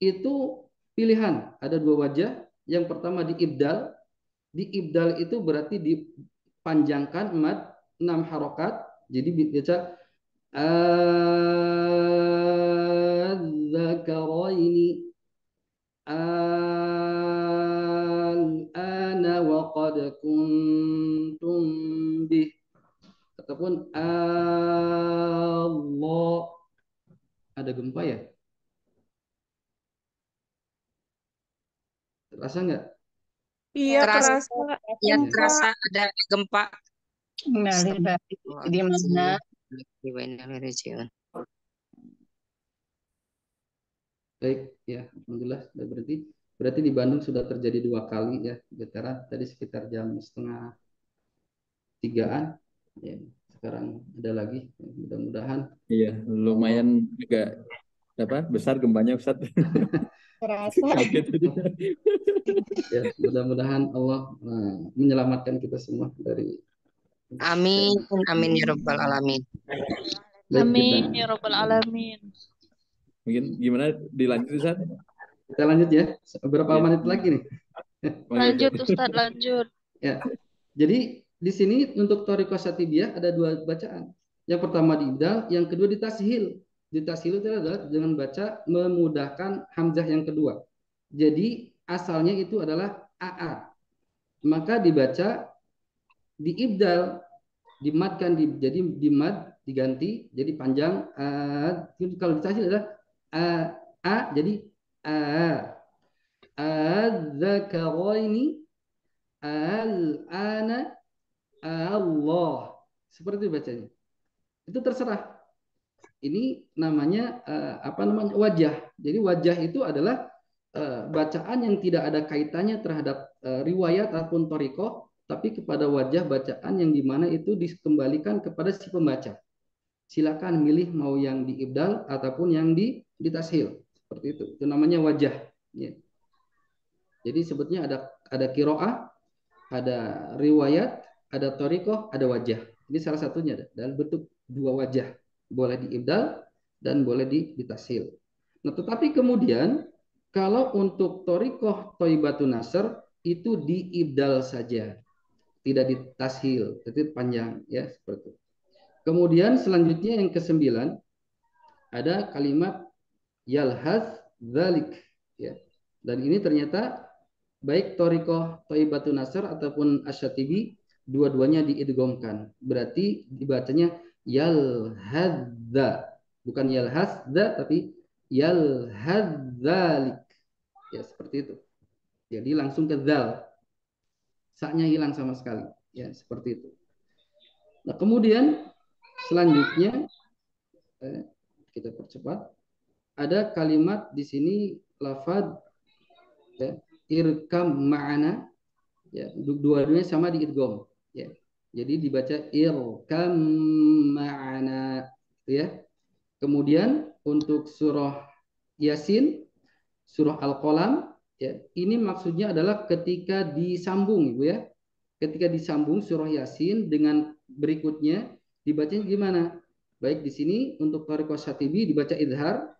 Speaker 4: itu pilihan, ada dua wajah. Yang pertama di ibdal. Di ibdal itu berarti dipanjangkan mad 6 harokat. Jadi baca az-zakaraini al-ana wa qad kuntum bih, ataupun Allah. Ada gempa ya? Terasa nggak?
Speaker 5: Iya,
Speaker 6: Terasa,
Speaker 5: kerasa
Speaker 6: ya
Speaker 5: gempa.
Speaker 6: terasa ada gempa.
Speaker 5: Innalillahi di mana?
Speaker 4: Baik, ya, alhamdulillah sudah berhenti. Berarti di Bandung sudah terjadi 2 kali ya, getaran. Tadi sekitar jam setengah 3-an. Ya, sekarang ada lagi. Ya, mudah-mudahan.
Speaker 2: Iya, lumayan agak besar gempanya Ustaz.
Speaker 5: Kerasa.
Speaker 2: Kaget.
Speaker 4: Ya, mudah-mudahan Allah menyelamatkan kita semua dari.
Speaker 6: Amin, amin ya rabbal alamin.
Speaker 4: Baik,
Speaker 7: Amin ya rabbal alamin.
Speaker 2: Mungkin gimana dilanjut Ustaz?
Speaker 4: kita lanjut ya. Berapa
Speaker 2: Iya.
Speaker 4: menit lagi nih?
Speaker 7: Lanjut Ustadz, lanjut.
Speaker 4: Ya. Jadi di sini untuk thariqah Syatibiyah ada 2 bacaan. Yang pertama di ibdal, yang kedua di tashil. Di tashil itu adalah dengan baca memudahkan hamzah yang kedua. Jadi asalnya itu adalah AA. Maka dibaca di ibdal, dimadkan jadi dimad diganti jadi panjang. Kalau di tashil adalah a jadi az-zakaraini al-ana Allah, seperti itu bacanya. Itu terserah. Ini namanya wajah. Jadi wajah itu adalah bacaan yang tidak ada kaitannya terhadap riwayat ataupun thariqah, tapi kepada wajah bacaan yang dimana itu dikembalikan kepada si pembaca. Silakan milih mau yang di ibdal ataupun yang di tashil. Seperti itu. Itu namanya wajah. Ya. Jadi sebetulnya ada qiraah, ada riwayat, ada thariqah, ada wajah. Ini salah satunya dalam bentuk 2 wajah. Boleh di ibdal dan boleh di tashil. Nah, tetapi kemudian kalau untuk thariqah Thaibatun Nasr itu di ibdal saja. Tidak di tashil, itu panjang ya seperti itu. Kemudian selanjutnya yang ke-9 ada kalimat yalhaz dzalik ya. Dan ini ternyata baik thariqah Thaibatun Nasr ataupun Asy-Syatibi dua-duanya diidghamkan. Berarti dibacanya yalhadza, bukan yalhazza tapi yalhadzalik. Ya, seperti itu. Jadi langsung ke zal. Sa-nya hilang sama sekali. Ya, seperti itu. Nah, kemudian selanjutnya kita percepat. Ada kalimat di sini lafad ya, irkam ma'ana ya, dua-duanya sama di idgham ya. Jadi dibaca irkam ma'ana ya. Kemudian untuk surah Yasin, surah Al-Qalam ya, ini maksudnya adalah ketika disambung Ibu ya. Ketika disambung surah Yasin dengan berikutnya dibacanya gimana? Baik di sini untuk thariqah Syatibi dibaca idhar,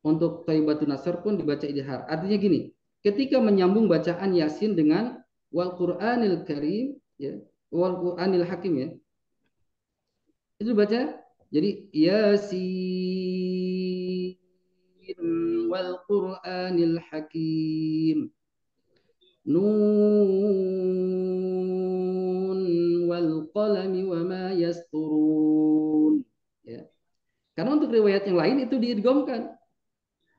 Speaker 4: untuk Thaibatun Nasr pun dibaca idhar. Artinya gini, ketika menyambung bacaan Yasin dengan wal Qur'anil Karim ya, wal Qur'anil Hakim ya. Itu baca jadi Yasin wal Qur'anil Hakim. Nun wal qalami wa ma yasturun ya. Karena untuk riwayat yang lain itu diidghamkan.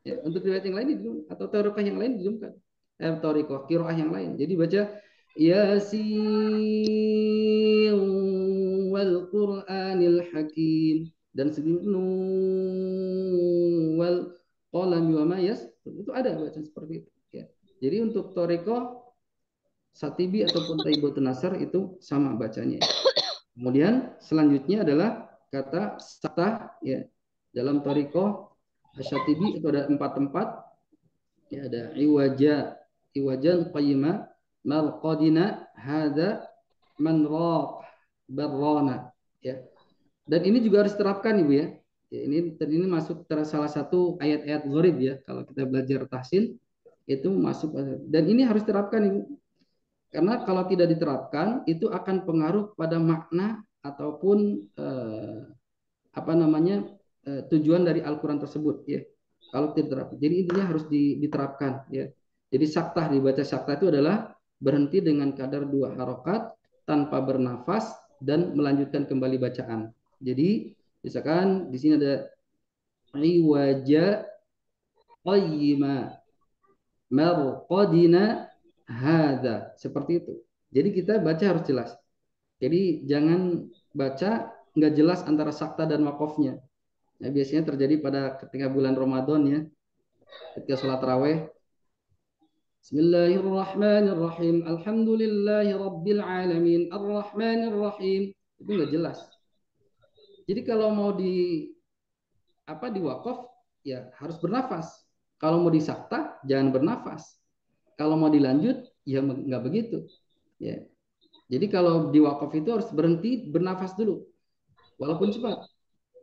Speaker 4: Ya, untuk riwayat yang lain diidghamkan atau thariqah yang lain diidghamkan. Thariqah qiraah yang lain. Jadi baca Yasin wal Qur'anil Hakim, dan nun wal qalam wa ma yasturun. Itu ada bacaan seperti itu ya. Jadi untuk thariqah Satibi ataupun Taibatun Nasr itu sama bacanya. Kemudian selanjutnya adalah kata saktah ya. Dalam thariqah Asyatibi itu ada 4 tempat ya, ada iwajan qayyima marqadina hada manraq barrana ya. Dan ini juga harus diterapkan Ibu ya. Ini masuk salah satu ayat-ayat gharib ya. Kalau kita belajar tahsin itu masuk, dan ini harus diterapkan Ibu. Karena kalau tidak diterapkan itu akan pengaruh pada makna ataupun tujuan dari Al-Qur'an tersebut ya. Kalau tidak diterapkan. Jadi intinya harus diterapkan ya. Jadi saktah, dibaca saktah itu adalah berhenti dengan kadar 2 harokat tanpa bernafas dan melanjutkan kembali bacaan. Jadi misalkan di sini ada iwaja qayyima marqadina hada, seperti itu. Jadi kita baca harus jelas. Jadi jangan baca nggak jelas antara sakta dan wakofnya. Ya, biasanya terjadi pada ketika bulan Ramadan ya, ketika sholat tarawih. Bismillahirrahmanirrahim. Alhamdulillahi rabbil alamin. Arrahmanirrahim. Itu nggak jelas. Jadi kalau mau di wakaf ya harus bernafas. Kalau mau disakta jangan bernafas. Kalau mau dilanjut ya nggak begitu. Ya. Jadi kalau di wakaf itu harus berhenti bernafas dulu. Walaupun cepat.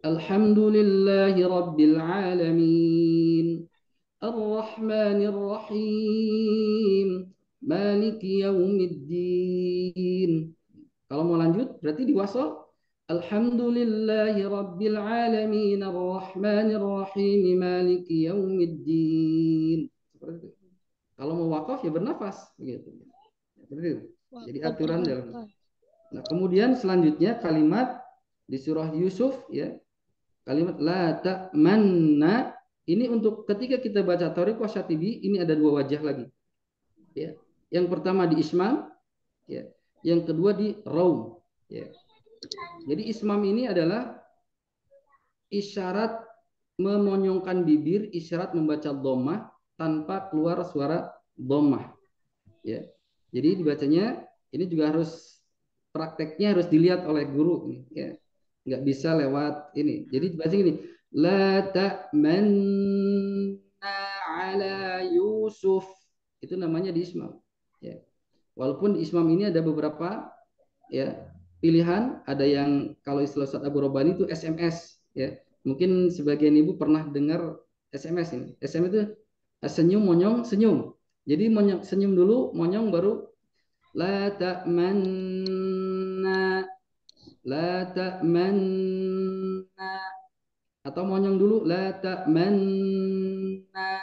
Speaker 4: Alhamdulillahi rabbil alamin. Ar-Rahmanir-Rahim. Maliki yaumiddin. Kalau mau lanjut berarti diwasal. Alhamdulillahi rabbil alamin ar-Rahmanir-Rahim maliki yaumiddin. Seperti itu. Kalau mau wakaf ya bernafas begitu. Seperti itu. Jadi aturan dalam. Nah, kemudian selanjutnya kalimat di surah Yusuf ya. Kalimat la ta'manna ini untuk ketika kita baca thariqah Syatibi ini ada 2 wajah lagi. Ya. Yang pertama di ismam ya. Yang kedua di raum ya. Jadi ismam ini adalah isyarat memonyongkan bibir, isyarat membaca dhammah tanpa keluar suara dhammah. Ya. Jadi dibacanya ini juga harus prakteknya harus dilihat oleh guru ini ya. Nggak bisa lewat ini. Jadi dibaca gini, la ta'manna ala Yusuf. Itu namanya di ismam. Ya. Walaupun di ismam ini ada beberapa ya pilihan, ada yang kalau istilah Ustaz Abu Robani itu SMS ya. Mungkin sebagian ibu pernah dengar SMS ini. SMS itu senyum monyong senyum. Jadi monyong senyum dulu, monyong baru la ta'manna atau monyong dulu la ta'manna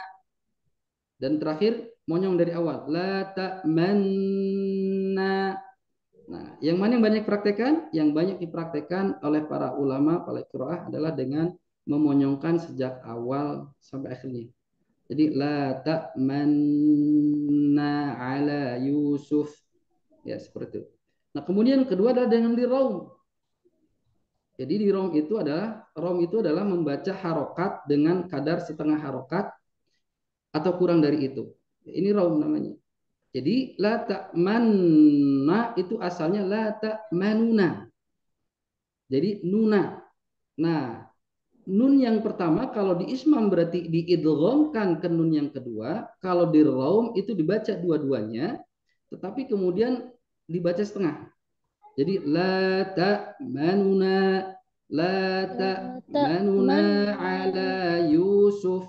Speaker 4: dan terakhir monyong dari awal la ta'manna. Nah, yang mana yang banyak praktekan? Yang banyak dipraktekan oleh para ulama, para qiraah adalah dengan memonyongkan sejak awal sampai akhirnya. Jadi la ta'manna ala Yusuf. Ya, seperti itu. Nah, kemudian kedua adalah dengan di raum. Jadi di raum itu adalah membaca harokat dengan kadar setengah harokat atau kurang dari itu. Ini raum namanya. Jadi la ta'manna itu asalnya la ta'manuna. Jadi nuna. Nah, nun yang pertama kalau di ismam berarti diidghamkan ke nun yang kedua. Kalau di raum itu dibaca dua-duanya, tetapi kemudian dibaca setengah. Jadi la ta'manuna ala Yusuf.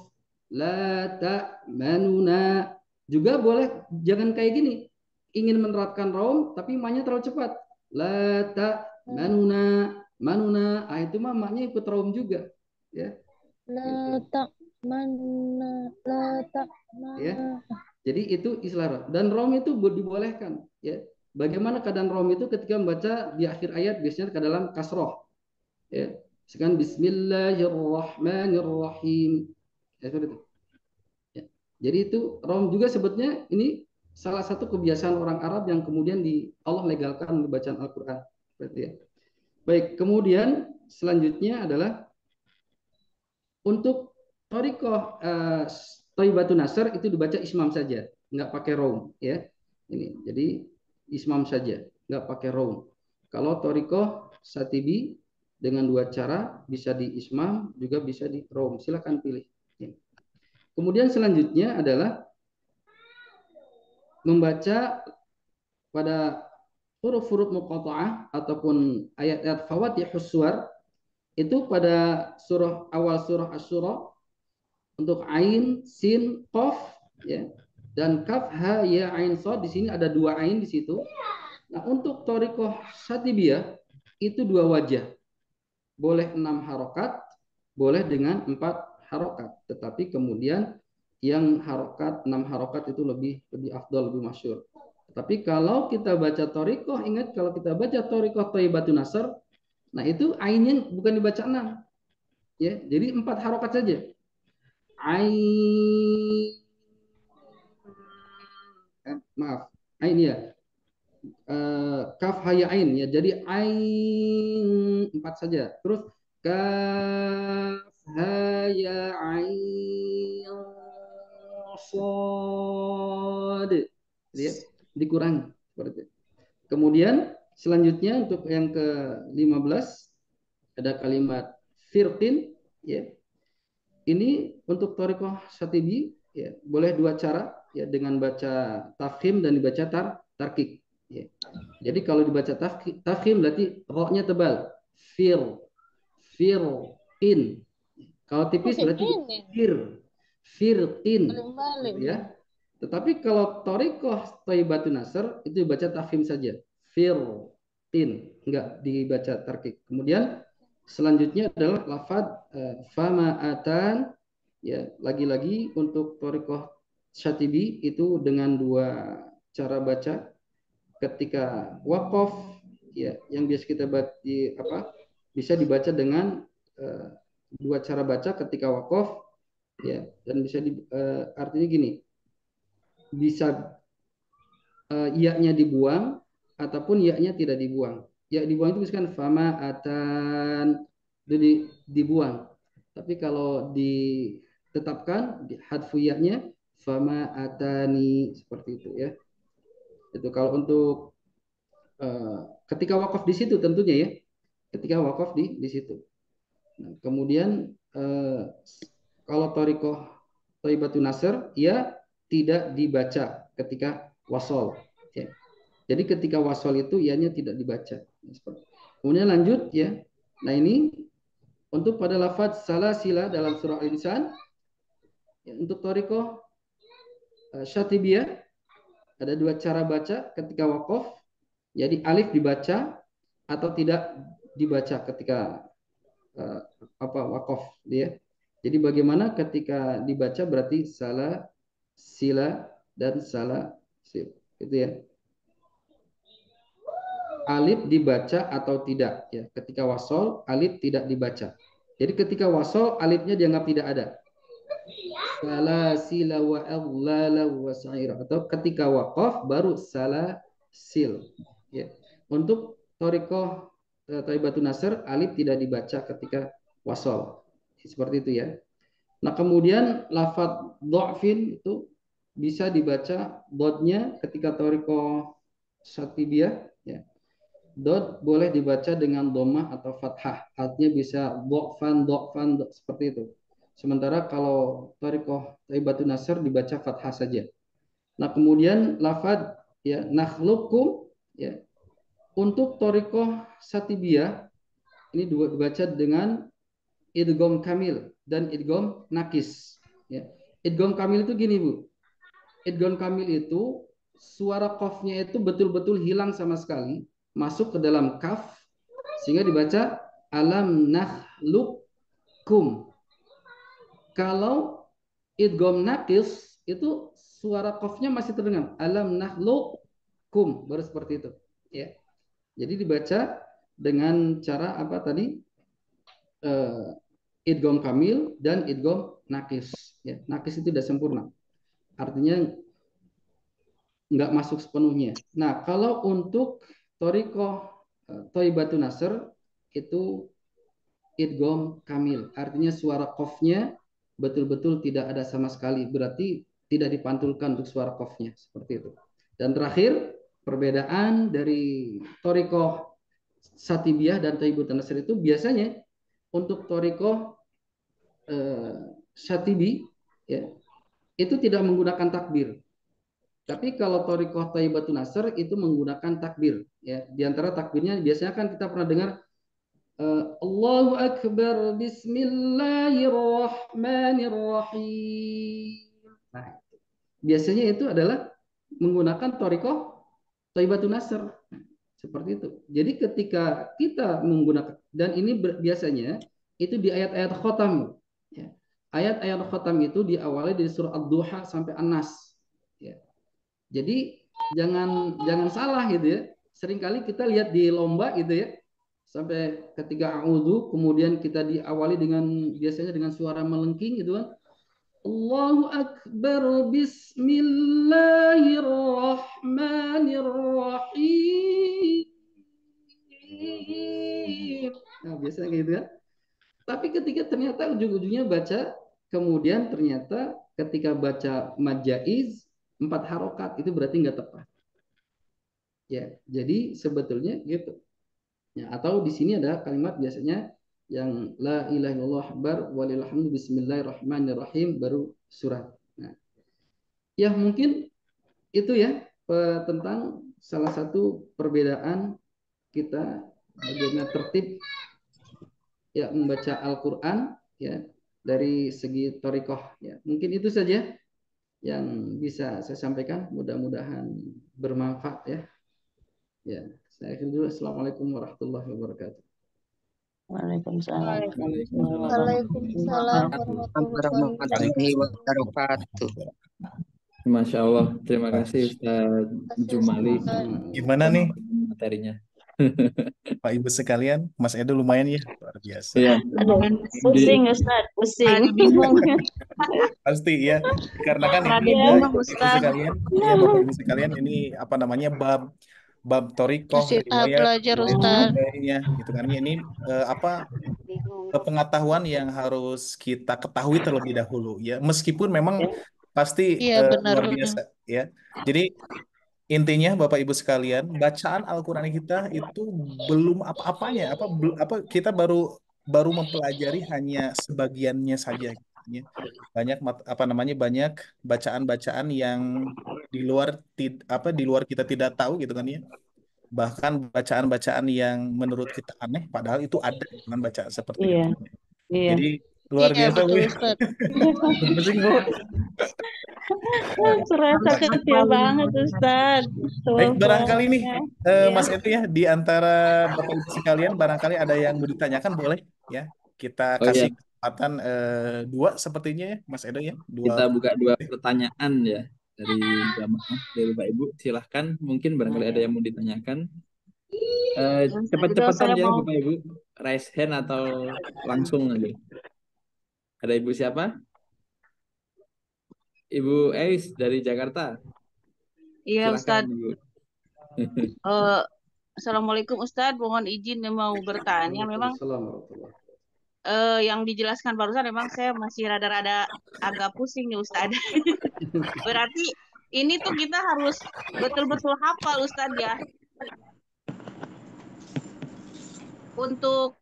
Speaker 4: La ta'manuna. Juga boleh jangan kayak gini. Ingin menerapkan raum tapi maknya terlalu cepat. La ta'manuna manuna. Itu mah maknya ikut raum juga, ya.
Speaker 7: La ta'manna la ta'manna.
Speaker 4: Ya. Jadi itu istilah dan raum itu dibolehkan, ya. Bagaimana keadaan raum itu ketika membaca di akhir ayat biasanya ke dalam kasroh. Ya. Sekarang Bismillahirrahmanirrahim. Ya, seperti itu. Ya. Jadi itu raum juga sebetulnya ini salah satu kebiasaan orang Arab yang kemudian Allah legalkan bacaan Al-Qur'an. Seperti ya. Baik, kemudian selanjutnya adalah untuk Thariqah Thayyibatun Nasr itu dibaca ismam saja, nggak pakai raum ya. Ini jadi ismam saja, nggak pakai raum. Kalau Thariqah Satibi dengan dua cara, bisa di ismam juga bisa di raum. Silakan pilih. Ya. Kemudian selanjutnya adalah membaca pada huruf-huruf muqatta'ah ataupun ayat-ayat fawatihus suwar itu pada awal surah Asy-Syura untuk ain, sin, qaf ya. Dan kaf, ha, ya, ain, shad di sini ada dua ain di situ. Nah, untuk thariqah Syatibiyah itu dua wajah. Boleh 6 harokat, boleh dengan 4 harokat. Tetapi kemudian yang harokat 6 harokat itu lebih afdal, lebih masyhur. Tapi kalau kita baca thariqah, ingat kalau kita baca thariqah Thayyibatun Nasr, nah itu ainnya bukan dibaca 6 ya. Jadi 4 harokat saja. Ain, maaf, ain ya. Kaf haya ain ya. Jadi ain 4 saja. Terus kaf haya ain shad. Ya, dikurangi seperti itu. Kemudian selanjutnya untuk yang ke-15 ada kalimat firqin ya. Ini untuk thariqah Syatibi ya, boleh dua cara ya, dengan baca tafkhim dan dibaca tarkik ya. Jadi kalau dibaca tafkhim berarti roknya tebal. Fir, in. Kalau tipis berarti firqin gitu ya. Tetapi kalau thariqah Thayyibatun Nasr itu dibaca tafkhim saja. Firqin, enggak dibaca tarkik. Kemudian selanjutnya adalah lafaz fama atan ya, lagi-lagi untuk thariqah Syatibi itu dengan dua cara baca. Ketika waqaf ya, yang biasa kita baca bisa dibaca dengan dua cara baca ketika waqaf ya, dan bisa artinya gini, bisa ya-nya dibuang ataupun ya-nya tidak dibuang. Ya dibuang itu misalkan fama atan itu dibuang. Tapi kalau ditetapkan di hadfu ya-nya fama atani seperti itu ya. Itu kalau untuk ketika wakaf di situ tentunya ya. Ketika wakaf di situ. Nah, kemudian kalau thariqah Thayyibatun Nasr ya tidak dibaca ketika wasol ya. Jadi ketika wasol itu ianya tidak dibaca. Kemudian lanjut ya. Nah ini untuk pada lafaz salasila dalam surah Al-Insan ya, untuk thariqah Syatibiyah ada dua cara baca ketika waqaf. Jadi alif dibaca atau tidak dibaca ketika waqaf dia. Jadi bagaimana ketika dibaca berarti salah, sila dan salah sil. Itu ya. Alif dibaca atau tidak ya. Ketika wasol alif tidak dibaca. Jadi ketika wasol alifnya dianggap tidak ada. Salah sila wa aghlala wa sa'ira, atau ketika waqaf baru salah sil ya. Untuk thariqah Thayyibatun Nasr alif tidak dibaca ketika wasol. Seperti itu ya. Nah, kemudian lafadz dha'fin itu bisa dibaca dotnya ketika thariqah Syatibiyah ya. Dot boleh dibaca dengan dhammah atau fathah. Artinya bisa dha'fan seperti itu. Sementara kalau thariqah Thayyibatun Nasr dibaca fathah saja. Nah, kemudian lafadz ya nakhluqukum ya. Untuk thariqah Syatibiyah ini dibaca dengan idgham kamil dan idgham nakis ya. Idgham kamil itu gini Bu, idgham kamil itu suara qafnya itu betul-betul hilang sama sekali, masuk ke dalam kaf sehingga dibaca alam nakhluqkum. Kalau idgham nakis itu suara qafnya masih terdengar alam nakhluqkum, baru seperti itu ya. Jadi dibaca dengan cara apa tadi? Idgham kamil dan idgham nakis. Ya, nakis itu tidak sempurna. Artinya nggak masuk sepenuhnya. Nah, kalau untuk thariqah Thayyibatun Nasr itu idgham kamil. Artinya suara qafnya betul-betul tidak ada sama sekali. Berarti tidak dipantulkan untuk suara qafnya. Seperti itu. Dan terakhir, perbedaan dari thoriqah Satibiyah dan Thayyibatun Nasr itu biasanya untuk thoriqah Syatibi ya, itu tidak menggunakan takbir. Tapi kalau thoriqah Thayyibatun Nasr itu menggunakan takbir ya. Di antara takbirnya biasanya kan kita pernah dengar Allahu Akbar Bismillahirrahmanirrahim. Nah, biasanya itu adalah menggunakan thoriqah Thayyibatun Nasr. Seperti itu. Jadi ketika kita menggunakan, dan ini biasanya itu di ayat-ayat khotam. Ya. Ayat-ayat khotam itu diawali dari surah Ad-Duha sampai An-Nas. Ya. Jadi jangan salah gitu ya. Seringkali kita lihat di lomba gitu ya. Sampai ketika a'udzu kemudian kita diawali dengan biasanya dengan suara melengking gitu kan. Allahu Akbar Bismillahirrahmanirrahim. Nah, biasanya kayak gitu kan. Tapi ketika ternyata ujung-ujungnya baca, kemudian ternyata ketika baca mad jaiz 4 harokat itu berarti nggak tepat. Ya, jadi sebetulnya gitu. Ya, atau di sini ada kalimat biasanya yang la ilaha illallah akbar walillahilhamdu bismillahirrahmanirrahim baru surat. Nah, ya mungkin itu ya tentang salah satu perbedaan kita bagaimana tertib ya membaca Al-Qur'an ya dari segi thariqah ya. Mungkin itu saja yang bisa saya sampaikan, mudah-mudahan bermanfaat ya. Ya, saya akhiri dulu. Assalamualaikum warahmatullahi wabarakatuh.
Speaker 6: Waalaikumsalam.
Speaker 7: Waalaikumsalam
Speaker 6: Warahmatullahi wabarakatuh.
Speaker 2: Masya Allah, terima kasih Ustaz Jumali
Speaker 3: Gimana nih
Speaker 2: materinya.
Speaker 3: Pak Ibu sekalian, Mas Edo lumayan ya, luar biasa.
Speaker 2: Iya.
Speaker 7: Aduh, pusing Ustaz, pusing. Bingung.
Speaker 3: Pasti ya, karena kan ini Bapak Ibu sekalian, ya Bapak Ibu sekalian ini apa namanya bab thariqah, riwayat,
Speaker 7: belajar
Speaker 3: dan
Speaker 7: Ustaz.
Speaker 3: sebagainya, gitu kan. Ini pengetahuan yang harus kita ketahui terlebih dahulu ya, meskipun memang pasti
Speaker 7: Iya, benar.
Speaker 3: luar biasa ya. Jadi intinya Bapak Ibu sekalian, bacaan Al-Qur'an kita itu belum apa-apanya, kita baru mempelajari hanya sebagiannya saja gitu ya. Banyak bacaan-bacaan yang di luar di luar kita tidak tahu gitu kan ya. Bahkan bacaan-bacaan yang menurut kita aneh padahal itu ada dengan bacaan seperti itu.
Speaker 7: Iya.
Speaker 3: Jadi luar
Speaker 7: Iya,
Speaker 3: biasa Bu.
Speaker 7: betul Ustaz.
Speaker 3: Pusing Bu.
Speaker 7: Serasa kecil banget Ustaz.
Speaker 3: Baik, barangkali nih
Speaker 7: Iya.
Speaker 3: Mas Edo ya, di antara Bapak Ibu sekalian barangkali ada yang mau ditanyakan boleh ya. Kita
Speaker 2: Oh iya,
Speaker 3: kasih kesempatan 2 sepertinya ya Mas Edo ya.
Speaker 2: kita
Speaker 3: 2.
Speaker 2: buka 2 pertanyaan ya dari jamaah dari Pak Ibu. Silahkan, mungkin barangkali ada yang mau ditanyakan. Cepat-cepatan ya Bapak Ibu, raise hand atau langsung aja. Ada Ibu siapa? Ibu Ais dari Jakarta.
Speaker 5: Iya,
Speaker 2: Silahkan
Speaker 5: Ustadz.
Speaker 2: Ibu.
Speaker 5: Assalamualaikum Ustadz, mohon izin mau bertanya. Memang
Speaker 4: Waalaikumsalam warahmatullahi
Speaker 5: yang dijelaskan barusan memang saya masih rada-rada agak pusing nih Ustadz. Berarti ini tuh kita harus betul-betul hafal Ustadz ya. Untuk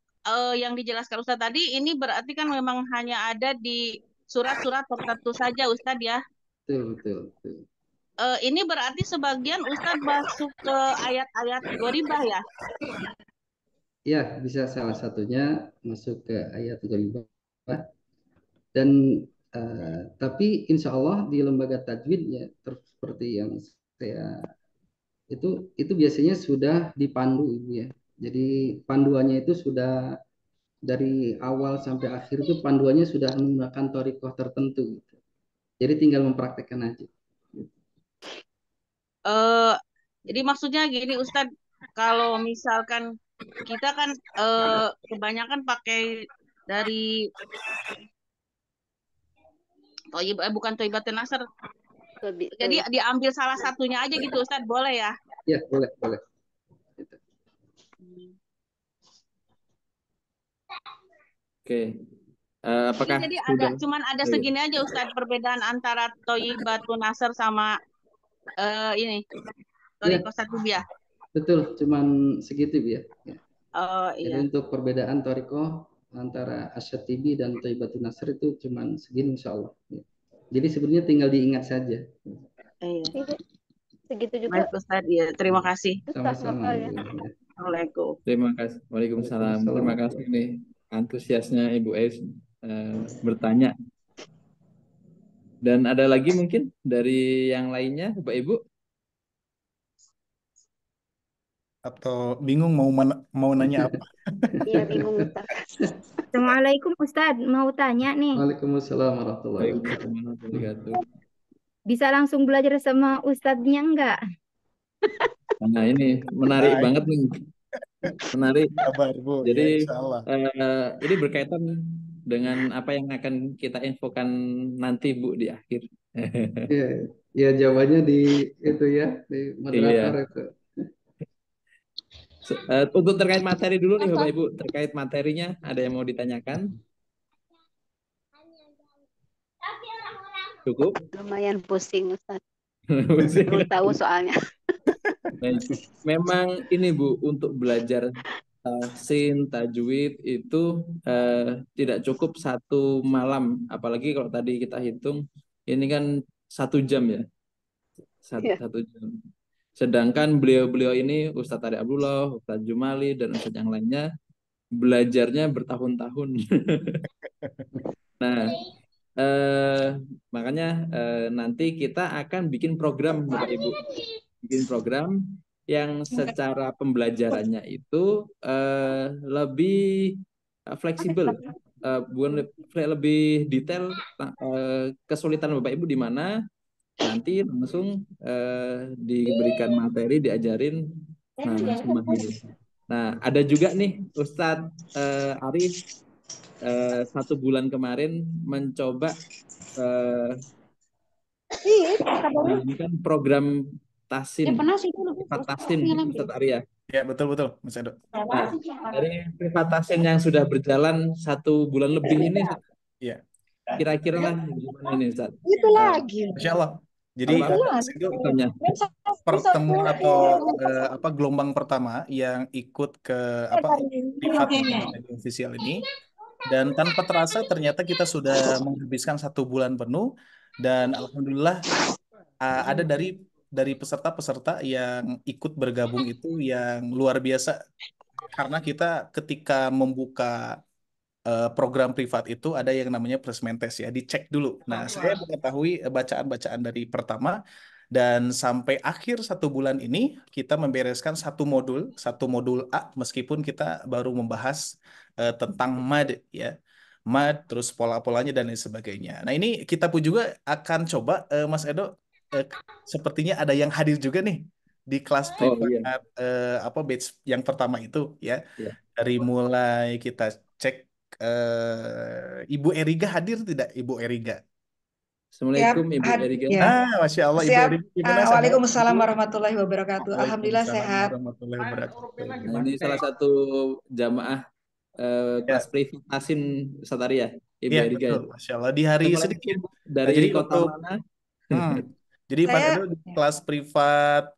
Speaker 5: yang dijelaskan Ustadz tadi, ini berarti kan memang hanya ada di surat-surat tertentu saja Ustadz ya.
Speaker 4: Betul.
Speaker 5: Ini berarti sebagian Ustadz masuk ke ayat-ayat gharibah ya?
Speaker 4: Ya, bisa salah satunya masuk ke ayat gharibah. Dan tapi insya Allah di lembaga tajwid ya seperti yang saya itu biasanya sudah dipandu Ibu ya. Jadi panduannya itu sudah dari awal sampai akhir itu panduannya sudah menggunakan thariqah tertentu gitu. Jadi tinggal mempraktekkan aja.
Speaker 5: Jadi maksudnya gini Ustadz, kalau misalkan kita kan kebanyakan pakai dari bukan Thayyibatun Nasr. Jadi diambil salah satunya aja gitu Ustadz, boleh ya?
Speaker 4: Ya, boleh.
Speaker 2: Oke.
Speaker 5: Ini
Speaker 2: Apakah
Speaker 5: jadi
Speaker 2: sudah?
Speaker 5: cuman ada
Speaker 2: Oh, iya.
Speaker 5: segini aja Ustadz perbedaan antara Thayyibatun Nasr sama ini
Speaker 4: Ya,
Speaker 5: Thariqah Satubiyah.
Speaker 4: betul, cuman segitu ya.
Speaker 5: Oh
Speaker 4: Jadi
Speaker 5: iya.
Speaker 4: untuk perbedaan Thariqah antara Asyatibi dan Thayyibatun Nasr itu cuman segini insya Allah. Ya. Jadi sebenarnya tinggal diingat saja.
Speaker 5: Iya.
Speaker 7: Segitu juga.
Speaker 5: Baik Ustadz, ya terima kasih.
Speaker 4: Sama-sama. Ya.
Speaker 5: Assalamualaikum.
Speaker 2: Terima kasih. Waalaikumsalam. Terima kasih nih antusiasnya Ibu Ais bertanya. Dan ada lagi mungkin dari yang lainnya, Bapak Ibu?
Speaker 3: Atau bingung mau nanya apa?
Speaker 7: Iya bingung Ustaz.
Speaker 8: Assalamualaikum Ustadz, mau tanya nih.
Speaker 4: Waalaikumsalam warahmatullahi wabarakatuh.
Speaker 2: Waalaikumsalam warahmatullahi wabarakatuh.
Speaker 8: Bisa langsung belajar sama Ustadznya enggak?
Speaker 2: Nah ini menarik
Speaker 3: Baik.
Speaker 2: banget nih. Menarik.
Speaker 3: Kabar Bu, ya
Speaker 2: Jadi
Speaker 3: insya Allah.
Speaker 2: ini berkaitan dengan apa yang akan kita infokan nanti Bu di akhir.
Speaker 4: Ya, ya jawabannya di itu ya, di moderator
Speaker 2: Iya.
Speaker 4: itu.
Speaker 2: Untuk terkait materi dulu nih Bapak Ibu, terkait materinya ada yang mau ditanyakan? Cukup?
Speaker 7: Lumayan pusing Ustaz.
Speaker 2: Pusing.
Speaker 7: Belum tahu soalnya.
Speaker 2: Baik. Memang ini Bu, untuk belajar tahsin, tajwid itu tidak cukup satu malam, apalagi kalau tadi kita hitung ini kan 1 jam ya, satu jam. Sedangkan beliau-beliau ini Ustadz Ari Abdullah, Ustadz Jumali dan Ustadz yang lainnya belajarnya bertahun-tahun. Nah, makanya nanti kita akan bikin program Bapak Ibu, bikin program yang secara pembelajarannya itu lebih fleksibel, bukan lebih detail, kesulitan Bapak Ibu di mana nanti langsung diberikan materi, diajarin, nah langsung mahir. Nah ada juga nih Ustadz Ari 1 bulan kemarin mencoba kan program tahsin, privat tahsin Ustadz Arya.
Speaker 3: Ya betul Mas Edo.
Speaker 2: Nah, dari privat tahsin yang sudah berjalan 1 bulan lebih ini,
Speaker 3: ya.
Speaker 2: Kira-kira lah gimana ini Ustadz?
Speaker 9: Itu lagi.
Speaker 3: Masya Allah. Jadi Mas Edo
Speaker 2: Contohnya.
Speaker 3: pertemuan atau gelombang pertama yang ikut ke privat official ini, dan tanpa terasa ternyata kita sudah menghabiskan 1 bulan penuh, dan alhamdulillah ada dari peserta-peserta yang ikut bergabung itu yang luar biasa, karena kita ketika membuka program privat itu ada yang namanya placement test ya, dicek dulu. Nah, saya mengetahui bacaan-bacaan dari pertama dan sampai akhir 1 bulan ini kita membereskan satu modul A, meskipun kita baru membahas tentang mad ya, mad terus pola-polanya dan lain sebagainya. Nah ini kita pun juga akan coba Mas Edo, sepertinya ada yang hadir juga nih di kelas privat batch yang pertama itu ya. Dari mulai kita cek Ibu Eriga hadir tidak, Ibu Eriga?
Speaker 2: Assalamualaikum Ibu Eriga.
Speaker 9: Ya.
Speaker 3: Masya Allah Ibu
Speaker 9: Siap.
Speaker 3: Eriga gimana?
Speaker 9: Waalaikumsalam warahmatullahi wabarakatuh. Alhamdulillah sehat.
Speaker 3: Warahmatullahi wabarakatuh.
Speaker 2: Nah, ini salah satu jamaah kelas privat tahsin Ustadz Arya, Ibu
Speaker 3: Iya,
Speaker 2: Eriga.
Speaker 3: betul. Masya Allah di hari sedikit.
Speaker 2: Dari
Speaker 3: jadi
Speaker 2: kota
Speaker 3: waktu,
Speaker 2: mana?
Speaker 3: Jadi Mas Edo di kelas privat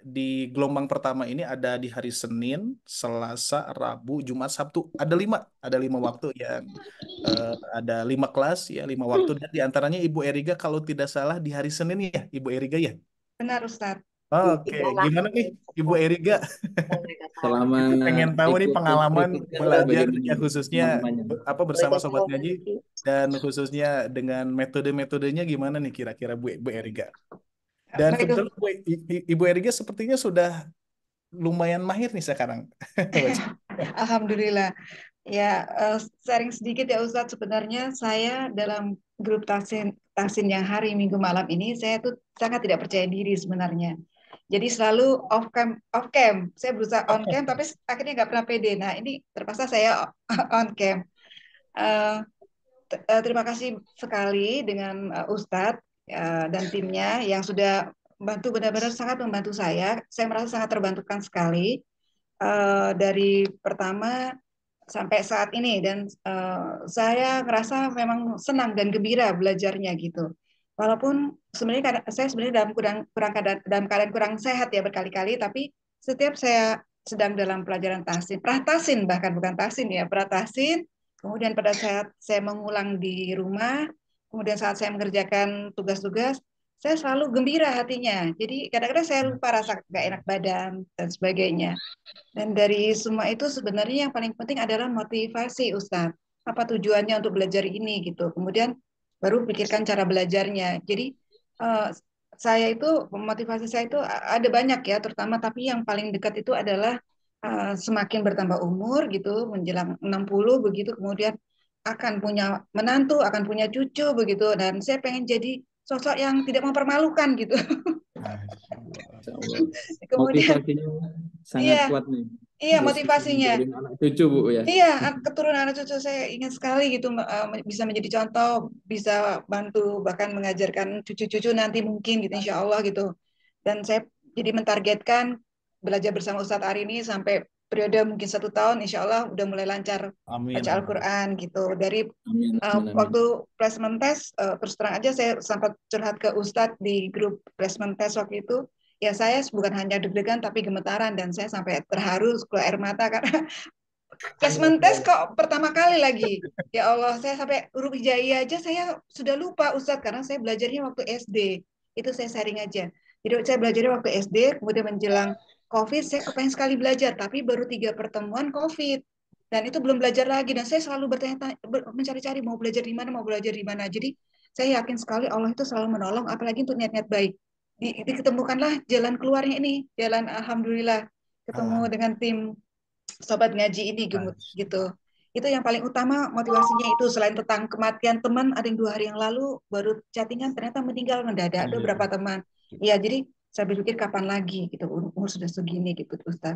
Speaker 3: di gelombang pertama ini ada di hari Senin, Selasa, Rabu, Jumat, Sabtu. Ada 5 waktu yang ada 5 kelas ya, 5 waktu. Dan diantaranya Ibu Eriga kalau tidak salah di hari Senin ya, Ibu Eriga ya.
Speaker 9: Benar Ustadz.
Speaker 3: Oke, gimana nih Ibu Eriga?
Speaker 2: Selama
Speaker 3: pengen tahu nih pengalaman belajarnya khususnya bersama sobat ngaji, dan khususnya dengan metode-metodenya gimana nih kira-kira Bu Eriga? Dan kebetulan Ibu Eriga sepertinya sudah lumayan mahir nih sekarang.
Speaker 9: Alhamdulillah. Ya, sharing sedikit ya Ustadz, sebenarnya saya dalam grup tahsin yang hari Minggu malam ini, saya tuh sangat tidak percaya diri sebenarnya. Jadi selalu off cam. Saya berusaha on cam, tapi akhirnya nggak pernah pede. Nah, ini terpaksa saya on cam. Terima kasih sekali dengan Ustadz dan timnya yang sudah membantu, benar-benar sangat membantu saya. Saya merasa sangat terbantukan sekali. Dari pertama sampai saat ini dan saya ngerasa memang senang dan gembira belajarnya gitu. Walaupun sebenarnya saya sebenarnya dalam keadaan kurang sehat ya berkali-kali, tapi setiap saya sedang dalam pelajaran tahsin, pratasin bahkan bukan tahsin ya, pratasin. Kemudian pada saat saya mengulang di rumah, kemudian saat saya mengerjakan tugas-tugas, saya selalu gembira hatinya. Jadi kadang-kadang saya lupa rasa gak enak badan dan sebagainya. Dan dari semua itu sebenarnya yang paling penting adalah motivasi Ustadz. Apa tujuannya untuk belajar ini gitu. Kemudian baru pikirkan cara belajarnya. Jadi eh, saya itu motivasi saya itu ada banyak ya, terutama tapi yang paling dekat itu adalah semakin bertambah umur gitu, menjelang 60 begitu, kemudian akan punya menantu, akan punya cucu begitu, dan saya pengen jadi sosok yang tidak mempermalukan gitu.
Speaker 2: Insya Allah.
Speaker 9: Kemudian
Speaker 2: Motivasinya sangat
Speaker 9: iya,
Speaker 2: kuat nih.
Speaker 9: iya
Speaker 2: Terus
Speaker 9: motivasinya.
Speaker 2: ngajarin anak cucu Bu ya.
Speaker 9: Iya, keturunan anak cucu saya ingin sekali gitu bisa menjadi contoh, bisa bantu bahkan mengajarkan cucu-cucu nanti mungkin gitu insya Allah gitu. Dan saya jadi mentargetkan belajar bersama Ustadz Ari ini sampai periode mungkin 1 tahun, insya Allah udah mulai lancar
Speaker 3: Amin.
Speaker 9: baca Al-Quran gitu. Dari
Speaker 2: Amin. Amin.
Speaker 9: waktu placement test, terus terang aja saya sempat curhat ke Ustadz di grup placement test waktu itu. Ya saya bukan hanya deg-degan tapi gemetaran dan saya sampai terharu keluar air mata karena placement test kok pertama kali lagi. Ya Allah, saya sampai huruf hijaiyah aja saya sudah lupa Ustadz karena saya belajarnya waktu SD. Itu saya sharing aja. Jadi saya belajarnya waktu SD, kemudian menjelang COVID saya kepengen sekali belajar, tapi baru 3 pertemuan COVID. Dan itu belum belajar lagi dan saya selalu bertanya mencari-cari mau belajar di mana, mau belajar di mana. Jadi saya yakin sekali Allah itu selalu menolong apalagi untuk niat-niat baik. Diketemukanlah jalan keluarnya ini, jalan alhamdulillah ketemu dengan tim sobat ngaji ini gitu. Itu yang paling utama motivasinya itu selain tentang kematian teman ada yang 2 hari yang lalu baru chattingan ternyata meninggal mendadak ada beberapa teman. Ya jadi saya berpikir kapan lagi gitu umur sudah segini gitu Ustaz.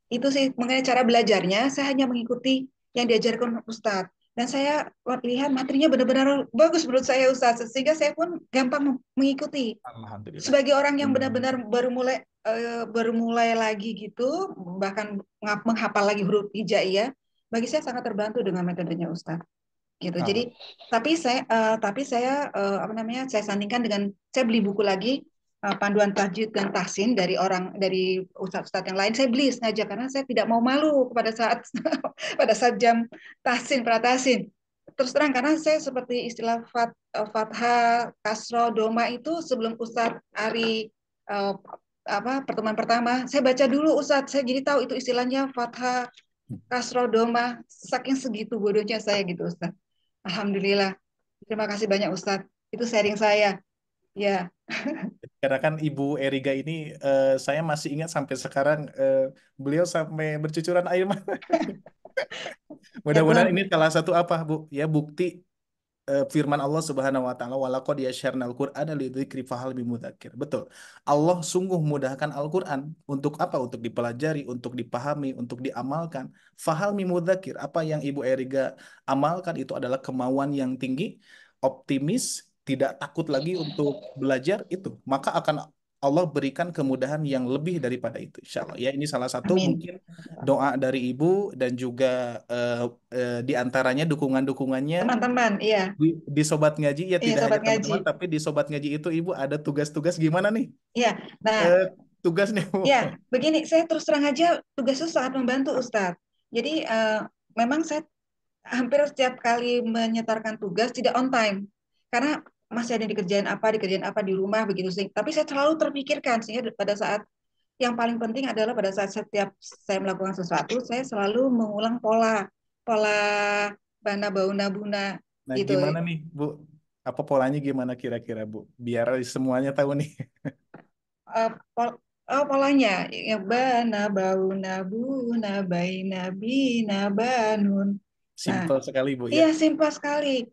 Speaker 9: Itu sih mengenai cara belajarnya saya hanya mengikuti yang diajarkan Ustaz dan saya lihat materinya benar-benar bagus menurut saya Ustaz sehingga saya pun gampang mengikuti.
Speaker 3: Alhamdulillah.
Speaker 9: Sebagai orang yang benar-benar baru mulai lagi gitu, bahkan menghafal lagi huruf hijaiyah, bagi saya sangat terbantu dengan metodenya Ustadz. Gitu. Jadi, tapi saya apa namanya? Saya sandingkan dengan saya beli buku lagi panduan tajwid dan tahsin dari ustadz-ustadz yang lain. Saya beli sengaja karena saya tidak mau malu pada saat pada saat jam tahsin pratasin. Terus terang karena saya seperti istilah fathah, kasro, doma itu sebelum Ustadz Ari pertemuan pertama, saya baca dulu Ustadz, saya jadi tahu itu istilahnya fathah, kasro, doma, saking segitu bodohnya saya gitu Ustadz. Alhamdulillah. Terima kasih banyak Ustadz. Itu sharing saya. Ya.
Speaker 3: Karena kan Ibu Eriga ini saya masih ingat sampai sekarang beliau sampai bercucuran air mata. Mudah-mudahan ini salah satu apa Bu ya bukti firman Allah Subhanahu wa taala walaqad yasyarnal Qur'ana lidzikri fahal bimudzakir. Betul. Allah sungguh mudahkan Al-Qur'an untuk apa? Untuk dipelajari, untuk dipahami, untuk diamalkan. Fahal mimudzakir. Apa yang Ibu Eriga amalkan itu adalah kemauan yang tinggi, optimis, tidak takut lagi untuk belajar itu. Maka akan Allah berikan kemudahan yang lebih daripada itu, insya Allah. Ya, ini salah satu mungkin doa dari Ibu dan juga di antaranya dukungan-dukungannya
Speaker 9: teman-teman, iya.
Speaker 3: Di Sobat Ngaji ya tidak hanya
Speaker 9: Sobat
Speaker 3: teman-teman,
Speaker 9: Ngaji.
Speaker 3: tapi di Sobat Ngaji itu Ibu ada tugas-tugas gimana nih?
Speaker 9: Iya, nah
Speaker 3: tugasnya.
Speaker 9: Ya, begini, saya terus terang aja tugas itu sangat membantu Ustadz. Jadi memang saya hampir setiap kali menyetorkan tugas tidak on time karena masih ada dikerjain apa di rumah begitu sih. Tapi saya selalu terpikirkan sehingga pada saat yang paling penting adalah pada saat setiap saya melakukan sesuatu, saya selalu mengulang pola bana bauna buna
Speaker 3: Nah,
Speaker 9: gitu.
Speaker 3: gimana nih, Bu? Apa polanya gimana kira-kira, Bu? Biar semuanya tahu nih.
Speaker 9: Polanya ya bana bauna buna baina bina banun.
Speaker 3: Simpel sekali, Bu ya.
Speaker 9: Iya, simpel sekali.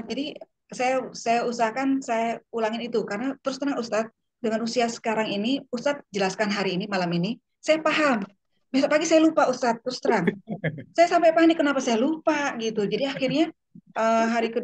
Speaker 9: Jadi saya usahakan saya ulangin itu karena terus terang Ustadz dengan usia sekarang ini Ustadz jelaskan hari ini malam ini saya paham. Besok pagi saya lupa Ustadz terus terang. Saya sampai panik kenapa saya lupa gitu. Jadi akhirnya hari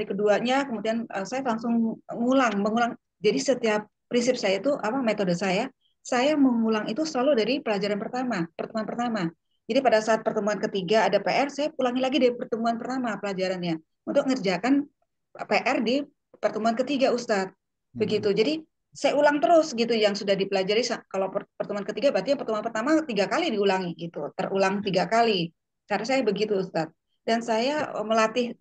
Speaker 9: keduanya kemudian saya langsung mengulang. Jadi setiap prinsip saya itu metode saya mengulang itu selalu dari pelajaran pertama, pertemuan pertama. Jadi pada saat pertemuan ketiga ada PR, saya ulangi lagi dari pertemuan pertama pelajarannya untuk ngerjakan PR di pertemuan ketiga, Ustadz. Begitu. Jadi saya ulang terus gitu yang sudah dipelajari. Kalau pertemuan ketiga berarti yang pertemuan pertama 3 kali diulangi gitu, terulang 3 kali. Cara saya begitu, Ustadz. Dan saya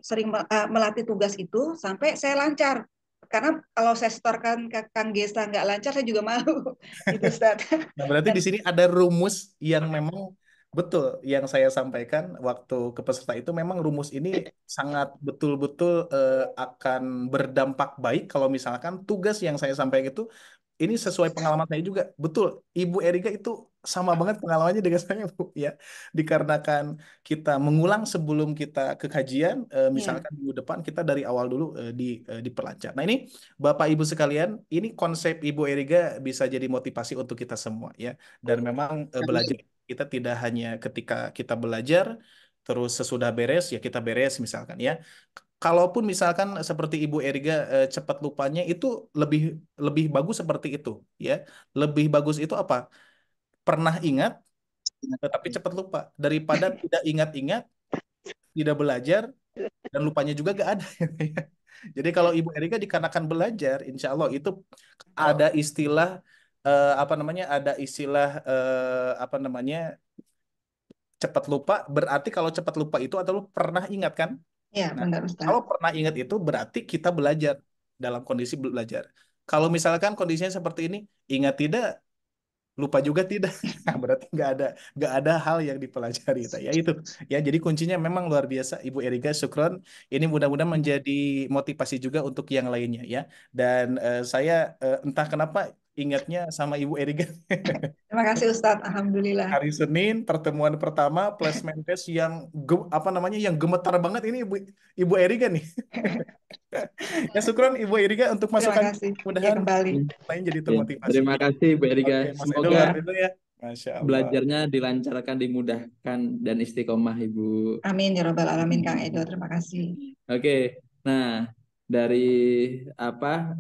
Speaker 9: sering melatih tugas itu sampai saya lancar. Karena kalau saya setorkan ke Kang Gesa nggak lancar, saya juga malu. Gitu, Ustadz.
Speaker 3: Nah, berarti di sini ada rumus yang memang betul yang saya sampaikan waktu ke peserta itu, memang rumus ini sangat betul-betul akan berdampak baik kalau misalkan tugas yang saya sampaikan itu ini sesuai pengalaman saya juga. Betul, Ibu Erika itu sama banget pengalamannya dengan saya, Bu, ya. Dikarenakan kita mengulang sebelum kita ke kajian, misalkan minggu depan kita dari awal dulu diperlancar. Nah, ini Bapak Ibu sekalian, ini konsep Ibu Erika bisa jadi motivasi untuk kita semua, ya. Dan memang belajar kita tidak hanya ketika kita belajar terus sesudah beres ya kita beres misalkan, ya. Kalaupun misalkan seperti Ibu Erika cepat lupanya, itu lebih lebih bagus seperti itu, ya. Lebih bagus itu apa? Pernah ingat tetapi cepat lupa daripada tidak ingat-ingat, tidak belajar dan lupanya juga gak ada. Jadi kalau Ibu Erika dikarenakan belajar, insya Allah itu ada istilah apa namanya? Ada istilah apa namanya? Cepat lupa. Berarti kalau cepat lupa itu adalah pernah ingat, kan?
Speaker 9: Ya,
Speaker 3: Nah,
Speaker 9: benar, Ustaz.
Speaker 3: kalau pernah ingat itu berarti kita belajar, dalam kondisi belajar. Kalau misalkan kondisinya seperti ini, ingat tidak, lupa juga tidak, nah, berarti nggak ada hal yang dipelajari kita. Ya itu, ya jadi kuncinya memang luar biasa, Ibu Erika. Syukron. Ini mudah-mudahan menjadi motivasi juga untuk yang lainnya, ya. Dan saya entah kenapa ingatnya sama Ibu Erika.
Speaker 9: Terima kasih, Ustadz. Alhamdulillah.
Speaker 3: Hari Senin pertemuan pertama placement test yang apa namanya yang gemetar banget ini Ibu Erika nih. Ya, syukron Ibu Erika untuk
Speaker 9: Terima
Speaker 3: masukan.
Speaker 9: kasih. Ya,
Speaker 3: Mudahan
Speaker 9: kembali.
Speaker 3: lain jadi
Speaker 2: Ya,
Speaker 3: termotivasi.
Speaker 2: terima kasih Bu Erika.
Speaker 3: Oke, Mas Edo
Speaker 2: Semoga
Speaker 3: luar biasa ya. Masya Allah.
Speaker 2: belajarnya dilancarkan, dimudahkan, dan istiqomah Ibu.
Speaker 9: Amin ya Rabbal Alamin, Kang Edo. Terima kasih.
Speaker 2: Oke, nah dari apa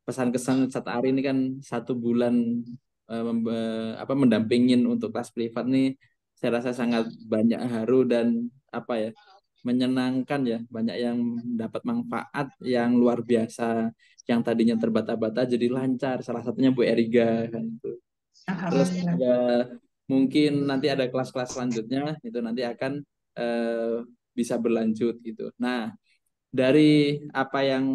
Speaker 2: pesan kesan Ustadz Ari ini kan 1 bulan mendampingin untuk kelas privat nih, saya rasa sangat banyak haru dan apa ya, menyenangkan ya, banyak yang dapat manfaat yang luar biasa, yang tadinya terbata-bata jadi lancar, salah satunya Bu Erika kan itu. Terus ya, mungkin nanti ada kelas-kelas selanjutnya itu nanti akan bisa berlanjut gitu. Nah, dari apa yang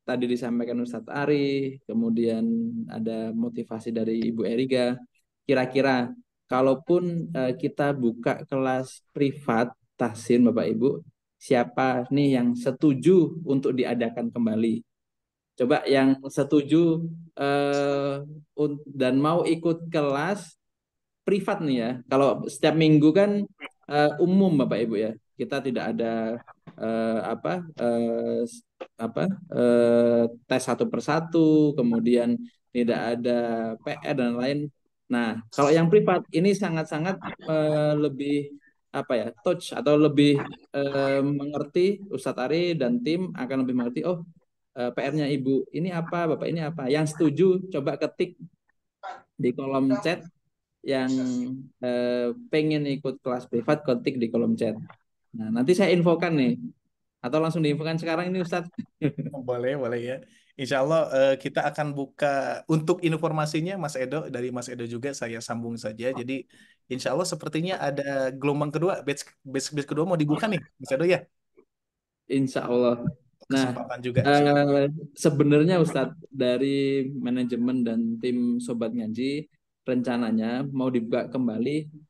Speaker 2: tadi disampaikan Ustadz Ari, kemudian ada motivasi dari Ibu Erika, kira-kira kalaupun kita buka kelas privat tahsin Bapak Ibu, siapa nih yang setuju untuk diadakan kembali? Coba yang setuju dan mau ikut kelas privat nih ya. Kalau setiap minggu kan umum Bapak Ibu ya. Kita tidak ada tes 1 persatu, kemudian tidak ada PR dan lain. Nah, kalau yang privat ini sangat-sangat lebih apa ya, touch atau lebih mengerti, Ustadz Ari dan tim akan lebih mengerti. Oh, PR-nya Ibu ini apa, Bapak ini apa. Yang setuju coba ketik di kolom chat. Yang pengen ikut kelas privat, ketik di kolom chat. Nah, nanti saya infokan nih. Atau langsung diinfokan sekarang ini Ustadz?
Speaker 3: Boleh ya. Insya Allah kita akan buka untuk informasinya Mas Edo, dari Mas Edo juga saya sambung saja. Jadi insya Allah sepertinya ada gelombang kedua, batch kedua mau dibuka nih Mas Edo ya.
Speaker 2: Insya Allah. Nah,
Speaker 3: Kesempatan juga.
Speaker 2: sebenarnya Ustadz dari manajemen dan tim Sobat Ngaji rencananya mau dibuka kembali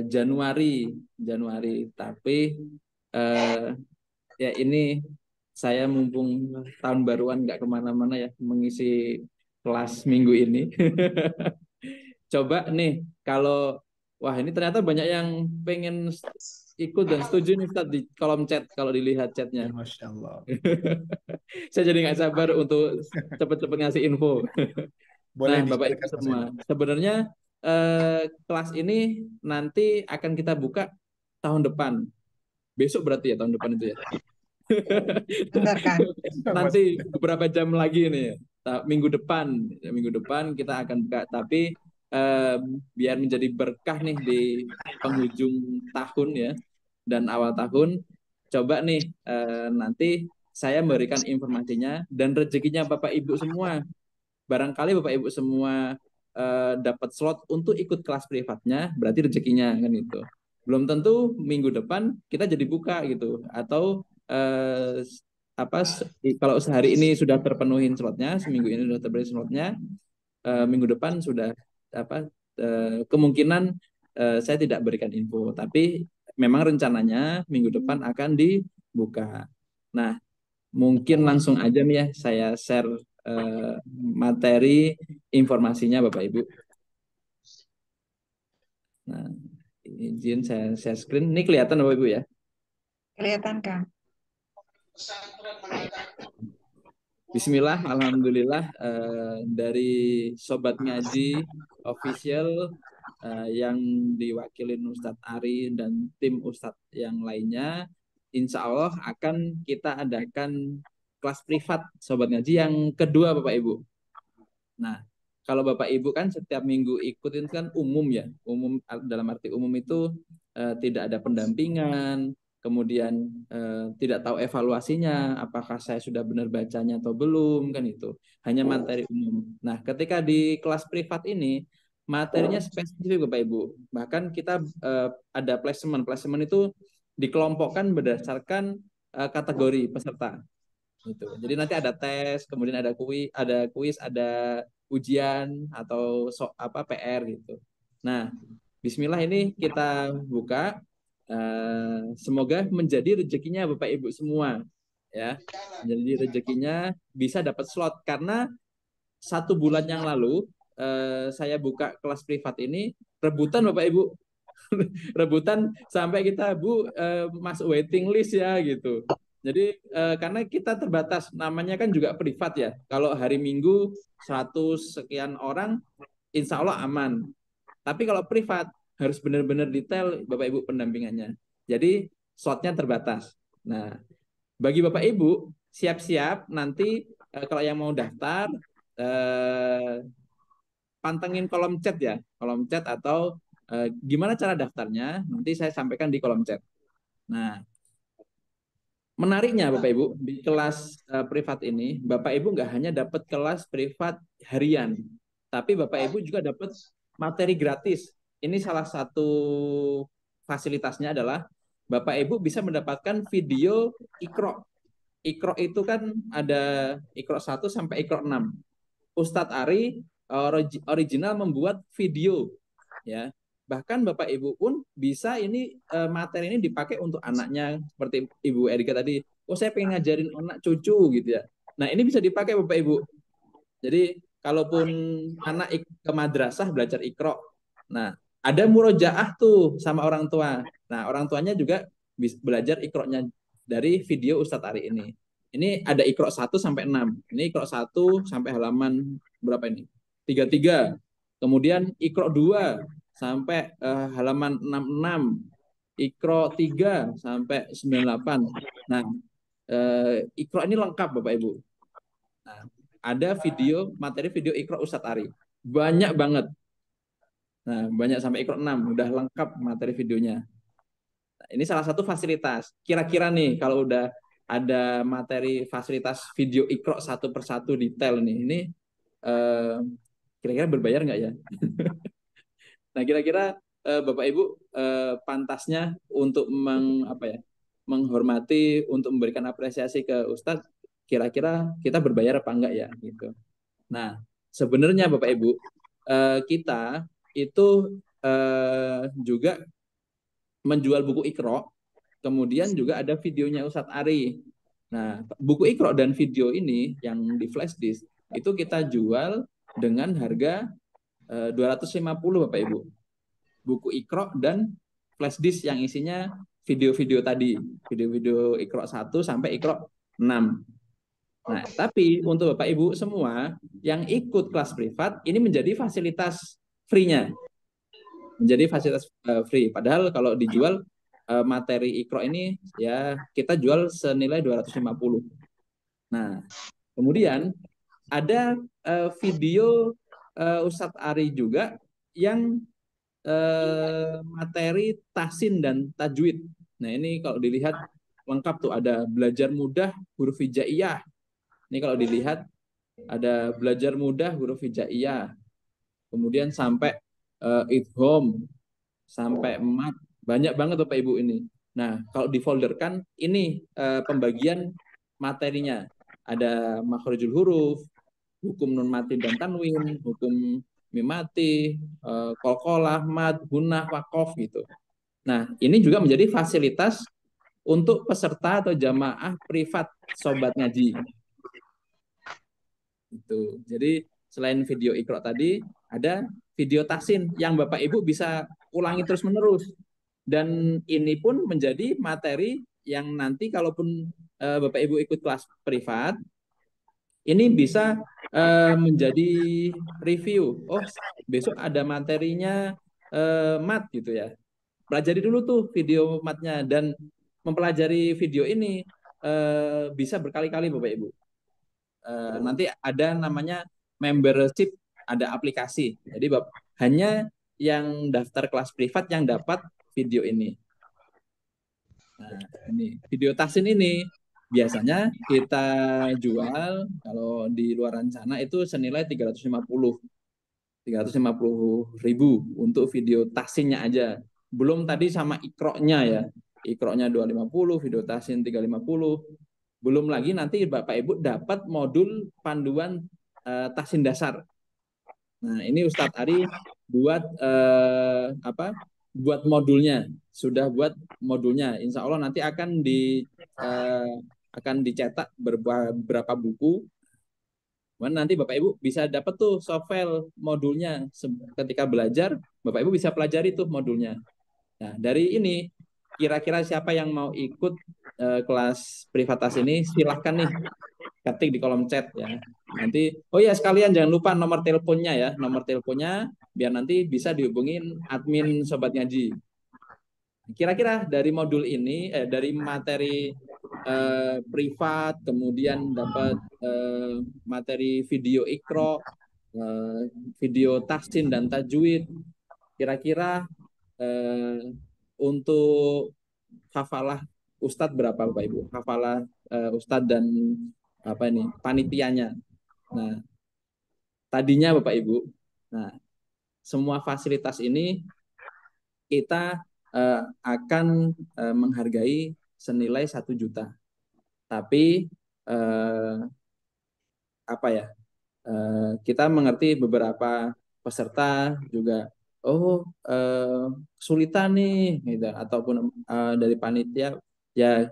Speaker 2: Januari, tapi ya ini saya mumpung tahun baruan nggak kemana-mana ya, mengisi kelas minggu ini. Coba nih kalau wah ini ternyata banyak yang pengen ikut dan setuju nih Ustadz di kolom chat kalau dilihat chatnya.
Speaker 3: Masya Allah.
Speaker 2: Saya jadi nggak sabar untuk cepet-cepet ngasih info.
Speaker 3: Boleh
Speaker 2: Nah, Bapak Ibu semua, sebenarnya kelas ini nanti akan kita buka tahun depan. Besok berarti ya tahun depan itu ya.
Speaker 9: Benar kan?
Speaker 2: Nanti beberapa jam lagi nih ya. Minggu depan kita akan buka. Tapi biar menjadi berkah nih di penghujung tahun ya dan awal tahun, coba nih nanti saya memberikan informasinya dan rezekinya Bapak Ibu semua. Barangkali Bapak Ibu semua dapat slot untuk ikut kelas privatnya, berarti rezekinya kan itu. Belum tentu minggu depan kita jadi buka gitu, atau kalau sehari ini sudah terpenuhi slotnya, seminggu ini sudah terpenuhi slotnya, minggu depan sudah kemungkinan saya tidak berikan info, tapi memang rencananya minggu depan akan dibuka. Nah, mungkin langsung aja nih ya saya share materi informasinya Bapak Ibu. Nah, izin saya share screen. Ini kelihatan Bapak Ibu ya?
Speaker 9: Kelihatan, Kang.
Speaker 2: Bismillah, alhamdulillah dari Sobat Ngaji official yang diwakilin Ustadz Ari dan tim Ustadz yang lainnya, insya Allah akan kita adakan kelas privat Sobat Ngaji yang kedua Bapak Ibu. Nah, kalau Bapak Ibu kan setiap minggu ikutin kan umum ya, umum dalam arti umum itu tidak ada pendampingan, kemudian tidak tahu evaluasinya, apakah saya sudah benar bacanya atau belum, kan itu. Hanya materi umum. Nah, ketika di kelas privat ini, materinya spesifik Bapak Ibu. Bahkan kita ada placement. Placement itu dikelompokkan berdasarkan kategori peserta. Gitu. Jadi nanti ada tes, kemudian ada kuis, ada ujian atau PR gitu. Nah, Bismillah ini kita buka. Semoga menjadi rezekinya Bapak Ibu semua ya, jadi rezekinya bisa dapat slot, karena 1 bulan yang lalu saya buka kelas privat ini rebutan Bapak Ibu. Rebutan sampai kita masuk waiting list ya gitu. Jadi karena kita terbatas, namanya kan juga privat ya, kalau hari Minggu 100 sekian orang insya Allah aman, tapi kalau privat harus benar-benar detail Bapak Ibu pendampingannya. Jadi slotnya terbatas. Nah, bagi Bapak Ibu siap-siap nanti kalau yang mau daftar pantengin kolom chat ya, kolom chat atau gimana cara daftarnya nanti saya sampaikan di kolom chat. Nah, menariknya Bapak Ibu di kelas privat ini Bapak Ibu nggak hanya dapat kelas privat harian, tapi Bapak Ibu juga dapat materi gratis. Ini salah satu fasilitasnya adalah Bapak Ibu bisa mendapatkan video Iqra. Iqra itu kan ada Iqra 1 sampai Iqra 6. Ustadz Ari original membuat video ya. Bahkan Bapak Ibu pun bisa ini materi ini dipakai untuk anaknya, seperti Ibu Erika tadi. Oh, saya pengen ngajarin anak cucu gitu ya. Nah, ini bisa dipakai Bapak Ibu. Jadi kalaupun anak ke madrasah belajar Iqra, nah ada murojaah tuh sama orang tua. Nah, orang tuanya juga bisa belajar Iqra-nya dari video Ustadz Ari ini. Ini ada Iqra 1 sampai 6. Ini Iqra 1 sampai halaman berapa ini? 33. Kemudian Iqra 2 sampai halaman 66. Iqra 3 sampai 98. Nah, Iqra ini lengkap Bapak Ibu. Nah, ada materi video Iqra Ustadz Ari. Banyak banget. Nah, banyak sampai Iqra 6, udah lengkap materi videonya. Nah, ini salah satu fasilitas. Kira-kira nih kalau udah ada materi fasilitas video Iqra satu persatu detail nih, ini kira-kira berbayar nggak ya? Nah, kira-kira Bapak Ibu pantasnya untuk menghormati, untuk memberikan apresiasi ke Ustadz, kira-kira kita berbayar apa enggak ya gitu. Nah, sebenarnya Bapak Ibu kita itu juga menjual buku Iqra, kemudian juga ada videonya Ustadz Ari. Nah, buku Iqra dan video ini yang di flash disk itu kita jual dengan harga 250 Bapak Ibu. Buku Iqra dan flash disk yang isinya video-video tadi, video-video Iqra 1 sampai Iqra 6. Nah, tapi untuk Bapak Ibu semua yang ikut kelas privat ini menjadi fasilitas free-nya. Menjadi fasilitas free. Padahal kalau dijual materi Iqra ini ya kita jual senilai 250. Nah, kemudian ada video Ustadz Ari juga yang materi tahsin dan tajwid. Nah, ini kalau dilihat lengkap tuh, ada belajar mudah huruf hijaiyah. Ini kalau dilihat ada belajar mudah huruf hijaiyah. Kemudian sampai idgham, sampai mat. Banyak banget Bapak Ibu ini. Nah, kalau difolderkan ini pembagian materinya. Ada makhrijul huruf, hukum nun mati dan tanwin, hukum mimati, qalqalah, mad, gunnah, waqaf gitu. Nah, ini juga menjadi fasilitas untuk peserta atau jamaah privat sobat ngaji. Itu. Jadi selain video Iqra tadi, ada video tahsin yang Bapak Ibu bisa ulangi terus-menerus. Dan ini pun menjadi materi yang nanti kalaupun Bapak Ibu ikut kelas privat, ini bisa menjadi review. Oh, besok ada materinya mat gitu ya. Pelajari dulu tuh video matnya, dan mempelajari video ini bisa berkali-kali Bapak Ibu. Nanti ada namanya membership, ada aplikasi. Jadi hanya yang daftar kelas privat yang dapat video ini. Nah, ini video tahsin ini biasanya kita jual kalau di luar sana itu senilai 350.000 untuk video tahsinnya aja. Belum tadi sama ikroknya ya. Ikroknya 250, video tahsin 350. Belum lagi nanti Bapak Ibu dapat modul panduan tahsin dasar. Nah, ini Ustadz Ari buat buat modulnya, sudah buat modulnya. Insya Allah nanti akan dicetak beberapa buku. Nanti Bapak Ibu bisa dapat tuh softfile modulnya. Ketika belajar, Bapak Ibu bisa pelajari tuh modulnya. Nah, dari ini kira-kira siapa yang mau ikut kelas privatas ini, silahkan nih ketik di kolom chat ya. Nanti, oh ya sekalian jangan lupa nomor teleponnya ya, nomor teleponnya biar nanti bisa dihubungin admin Sobat Ngaji. Kira-kira dari modul ini, dari materi privat, kemudian dapat materi video Iqra, video tahsin dan tajwid. Kira-kira untuk hafalah Ustadz berapa Bapak Ibu? Hafalah Ustadz dan panitianya. Nah, tadinya Bapak Ibu, nah semua fasilitas ini kita akan menghargai senilai 1 juta. Tapi kita mengerti beberapa peserta juga kesulitan nih gitu, ataupun dari panitia ya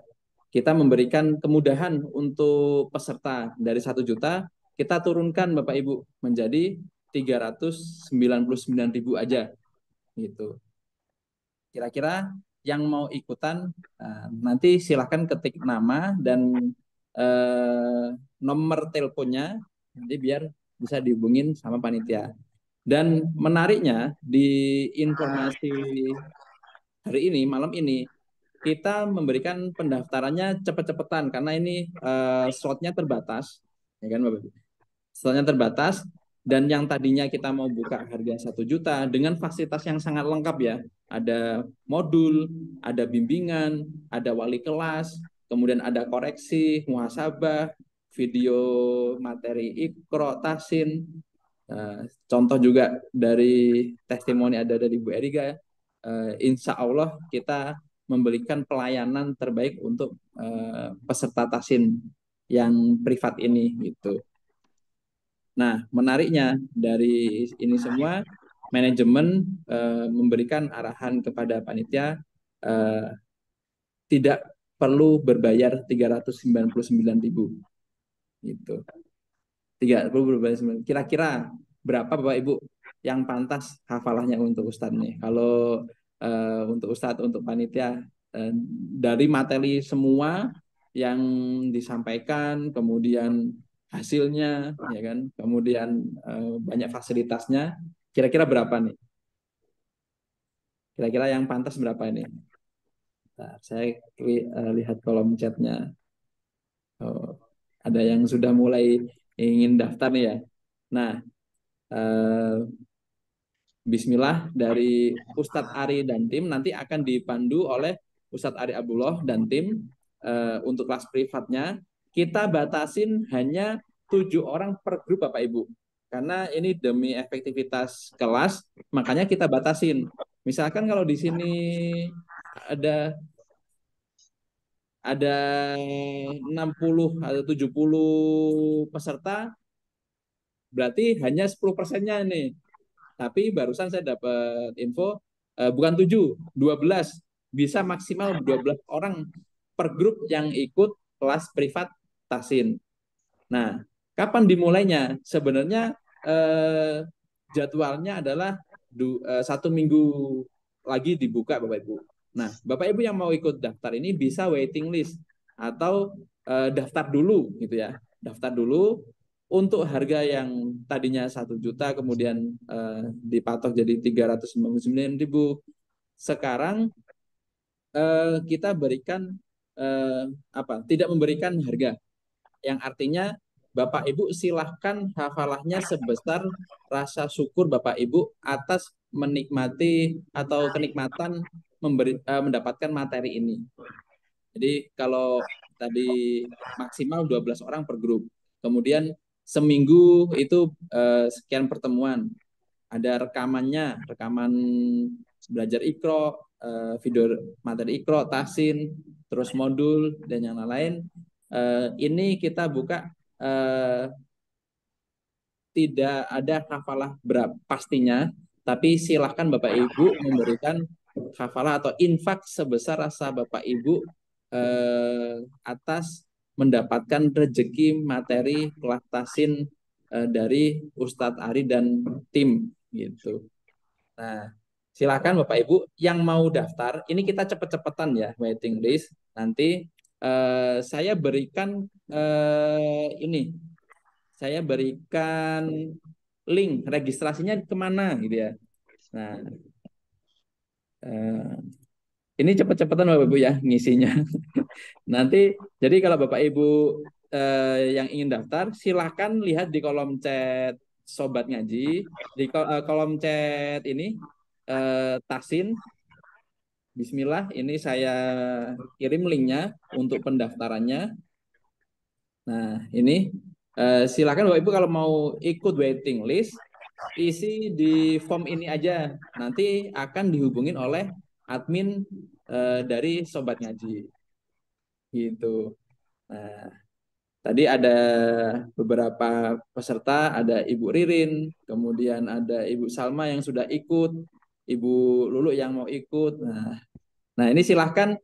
Speaker 2: kita memberikan kemudahan untuk peserta. Dari 1 juta kita turunkan Bapak Ibu menjadi 399.000 aja gitu. Kira-kira yang mau ikutan nanti silahkan ketik nama dan nomor teleponnya, nanti biar bisa dihubungin sama panitia. Dan menariknya di informasi hari ini, malam ini, kita memberikan pendaftarannya cepet-cepetan karena ini slotnya terbatas, ya kan Bapak? Slotnya terbatas, dan yang tadinya kita mau buka harga 1 juta dengan fasilitas yang sangat lengkap ya. Ada modul, ada bimbingan, ada wali kelas, kemudian ada koreksi, muhasabah, video materi Iqra, tahsin. Contoh juga dari testimoni ada dari Bu Erika. Insya Allah kita memberikan pelayanan terbaik untuk peserta tahsin yang privat ini gitu. Nah, menariknya dari ini semua, manajemen memberikan arahan kepada panitia tidak perlu berbayar 399.000 gitu. 30 berbayar. Kira-kira berapa Bapak Ibu yang pantas hafalahnya untuk Ustadz nih? Kalau untuk Ustadz, untuk panitia, dari materi semua yang disampaikan, kemudian hasilnya, ya kan, kemudian banyak fasilitasnya, kira-kira berapa nih? Kira-kira yang pantas berapa ini? Nah, saya lihat kolom chatnya. Oh, ada yang sudah mulai ingin daftar nih ya. Nah, Bismillah dari Ustadz Ari dan tim, nanti akan dipandu oleh Ustadz Ari Abdullah dan tim. Untuk kelas privatnya kita batasin hanya 7 orang per grup Bapak Ibu, karena ini demi efektivitas kelas, makanya kita batasin. Misalkan kalau di sini ada 60 atau 70 peserta, berarti hanya 10%-nya nih. Tapi barusan saya dapat info bukan 7, 12. Bisa maksimal 12 orang per grup yang ikut kelas privat Tahsin. Nah, kapan dimulainya? Sebenarnya jadwalnya adalah 1 minggu lagi dibuka Bapak Ibu. Nah, Bapak Ibu yang mau ikut daftar ini bisa waiting list atau daftar dulu gitu ya. Daftar dulu untuk harga yang tadinya 1 juta kemudian dipatok jadi 399.000. Sekarang kita berikan tidak memberikan harga, yang artinya Bapak Ibu silahkan hafalahnya sebesar rasa syukur Bapak Ibu atas menikmati atau kenikmatan mendapatkan materi ini. Jadi kalau tadi maksimal 12 orang per grup. Kemudian seminggu itu sekian pertemuan. Ada rekamannya, rekaman belajar Iqra, video materi Iqra, Tahsin, terus modul dan yang lain. Ini kita buka tidak ada hafalah berapa pastinya, tapi silahkan Bapak Ibu memberikan hafalah atau infak sebesar rasa Bapak Ibu atas mendapatkan rezeki materi kelas Tahsin dari Ustadz Ari dan tim gitu. Nah, silakan Bapak Ibu yang mau daftar, ini kita cepet-cepetan ya waiting list. Nanti saya berikan saya berikan link registrasinya kemana gitu ya. Nah, ini cepet-cepetan Bapak Ibu ya ngisinya. Nanti jadi kalau Bapak Ibu yang ingin daftar, silahkan lihat di kolom chat Sobat Ngaji, di kolom chat ini Tahsin. Bismillah, ini saya kirim linknya untuk pendaftarannya. Nah, ini silakan Bapak Ibu kalau mau ikut waiting list, isi di form ini aja. Nanti akan dihubungin oleh admin dari Sobat Ngaji. Gitu. Nah, tadi ada beberapa peserta, ada Ibu Ririn, kemudian ada Ibu Salma yang sudah ikut, Ibu Lulu yang mau ikut. Nah ini silahkan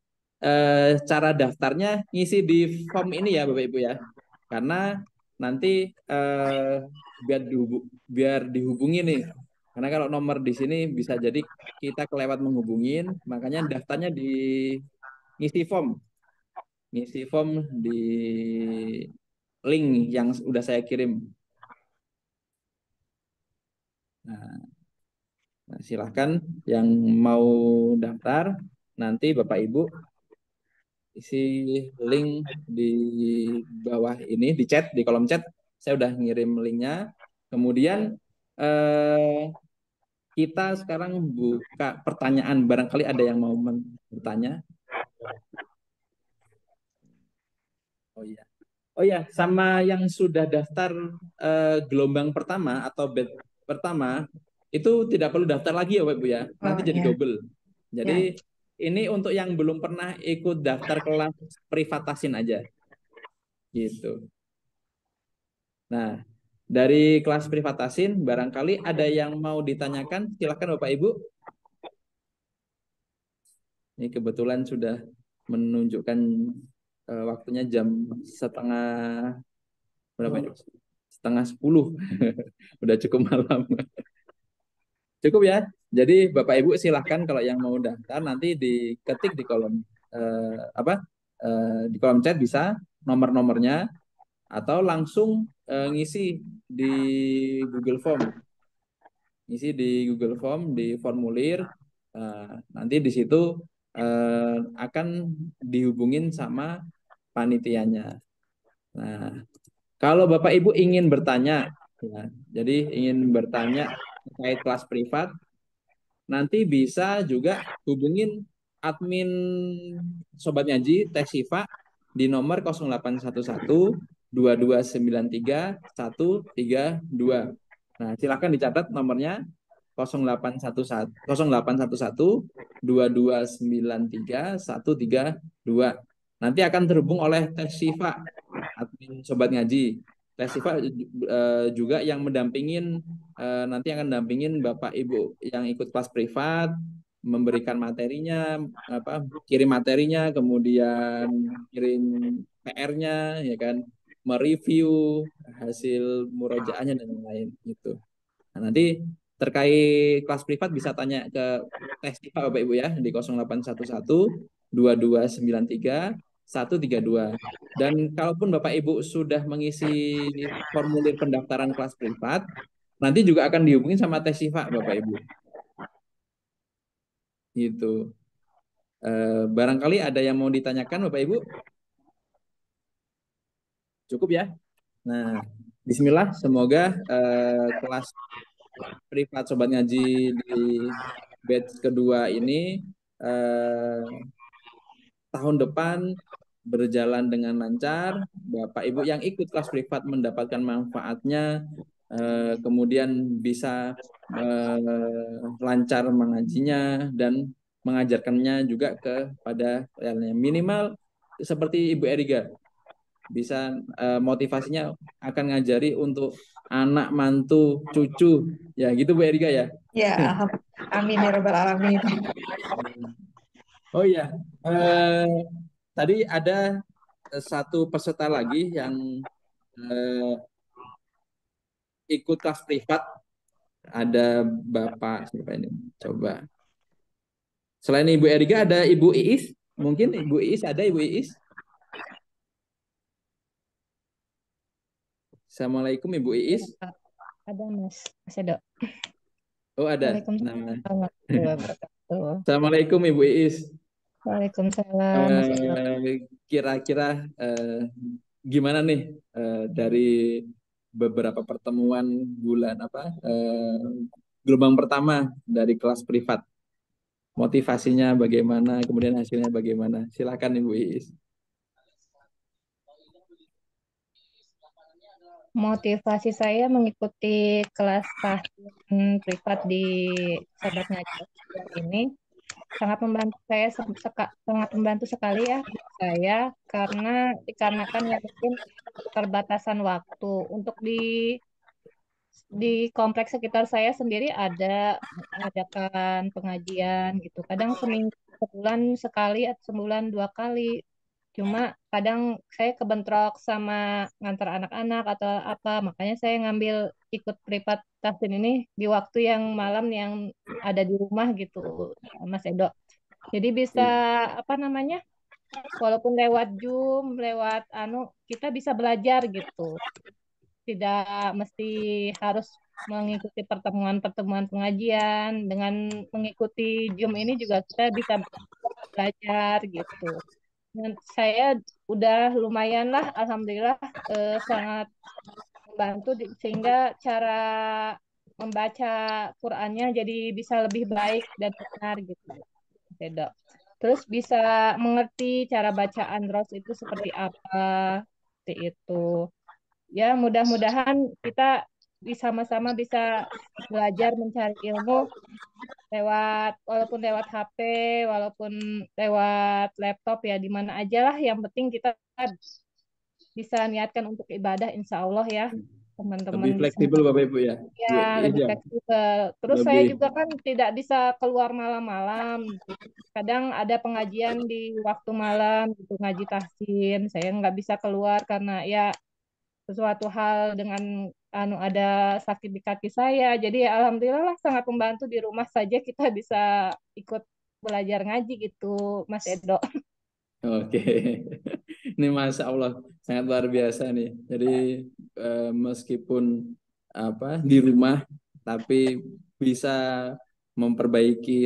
Speaker 2: cara daftarnya ngisi di form ini ya Bapak Ibu ya, karena nanti biar dihubungi nih, karena kalau nomor di sini bisa jadi kita kelewat menghubungin, makanya daftarnya di ngisi form di link yang udah saya kirim. Nah, silahkan yang mau daftar, nanti Bapak Ibu isi link di bawah ini, di chat, di kolom chat, saya udah ngirim linknya. Kemudian kita sekarang buka pertanyaan, barangkali ada yang mau bertanya. Oh iya, sama yang sudah daftar gelombang pertama atau batch pertama, itu tidak perlu daftar lagi ya Bapak Ibu ya, nanti jadi double. Jadi ini untuk yang belum pernah ikut daftar kelas privat Tahsin aja. Gitu. Nah, dari kelas privat Tahsin, barangkali ada yang mau ditanyakan, silakan Bapak Ibu. Ini kebetulan sudah menunjukkan waktunya jam berapa ini? 9:30. Udah cukup malam. Cukup ya. Jadi Bapak Ibu silahkan kalau yang mau daftar nanti diketik di kolom di kolom chat bisa nomor-nomornya, atau langsung ngisi di Google Form. Ngisi di Google Form di formulir. Nanti di situ akan dihubungin sama panitianya. Nah, kalau Bapak Ibu ingin bertanya, ya, jadi ingin bertanya terkait kelas privat, nanti bisa juga hubungin admin Sobat Ngaji Teh Sifa di nomor 0811 2293 132. Nah, silakan dicatat nomornya 0811 2293 132. Nanti akan terhubung oleh Teh Sifa, admin Sobat Ngaji. Teh Sifa juga yang mendampingin, nanti akan dampingin Bapak Ibu yang ikut kelas privat, memberikan materinya, kirim materinya, kemudian kirim PR-nya, ya kan, mereview hasil murojaahnya dan lain-lain gitu. Nah, nanti terkait kelas privat bisa tanya ke Teh Sifa Bapak Ibu ya di 0811 2293 132. Dan kalaupun Bapak Ibu sudah mengisi formulir pendaftaran kelas privat, nanti juga akan dihubungi sama Teh Sifa Bapak Ibu. Gitu. Barangkali ada yang mau ditanyakan Bapak Ibu? Cukup ya? Nah, bismillah, semoga kelas privat Sobat Ngaji di batch kedua ini tahun depan berjalan dengan lancar. Bapak Ibu yang ikut kelas privat mendapatkan manfaatnya, kemudian bisa lancar mengajinya dan mengajarkannya juga kepada lainnya. Minimal seperti Ibu Eriga, bisa motivasinya akan ngajari untuk anak, mantu, cucu, ya gitu Bu Eriga ya.
Speaker 9: Ya, amin ya rabbal alamin.
Speaker 2: Oh iya, tadi ada satu peserta lagi yang ikut kelas privat, ada Bapak siapa ini? Coba. Selain Ibu Eriga ada Ibu Iis, mungkin Ibu Iis ada Ibu Iis. Assalamualaikum Ibu Iis.
Speaker 10: Ada Mas Edo.
Speaker 2: Oh ada.
Speaker 10: Waalaikumsalam warahmatullahi wabarakatuh.
Speaker 2: Assalamualaikum Ibu Iis.
Speaker 10: Waalaikumsalam Mas Edo.
Speaker 2: Kira-kira gimana nih dari beberapa pertemuan bulan gelombang pertama dari kelas privat, motivasinya bagaimana, kemudian hasilnya bagaimana? Silakan Ibu Iis.
Speaker 10: Motivasi saya mengikuti kelas tahsin privat di Sobat Ngaji ini sangat membantu saya, sangat membantu sekali ya saya, karena dikarenakan ya mungkin keterbatasan waktu untuk di kompleks sekitar saya sendiri ada mengadakan pengajian gitu. Kadang sebulan sekali atau sebulan 2 kali. Cuma kadang saya kebentrok sama ngantar anak-anak atau apa, makanya saya ngambil ikut privat tahsin ini di waktu yang malam yang ada di rumah gitu, Mas Edo. Jadi bisa apa namanya? Walaupun lewat Zoom, lewat kita bisa belajar gitu. Tidak mesti harus mengikuti pertemuan-pertemuan pengajian. Dengan mengikuti Zoom ini juga kita bisa belajar gitu. Dan saya udah lumayan lah, alhamdulillah sangat membantu sehingga cara membaca Qurannya jadi bisa lebih baik dan benar gitu. Beda. Terus bisa mengerti cara bacaan ros itu seperti apa, seperti itu. Ya, mudah-mudahan kita sama-sama bisa belajar mencari ilmu walaupun lewat HP, walaupun lewat laptop ya, di mana aja lah. Yang penting kita bisa niatkan untuk ibadah, insya Allah ya, teman-teman.
Speaker 2: Lebih fleksibel Bapak Ibu ya.
Speaker 10: Ya, lebih fleksibel. Terus saya juga kan tidak bisa keluar malam-malam. Kadang ada pengajian di waktu malam, gitu, ngaji tahsin. Saya nggak bisa keluar karena ya sesuatu hal dengan ada sakit di kaki saya. Jadi alhamdulillah lah, sangat membantu di rumah saja kita bisa ikut belajar ngaji gitu, Mas Edo.
Speaker 2: Oke, ini Masya Allah sangat luar biasa nih. Jadi meskipun di rumah, tapi bisa memperbaiki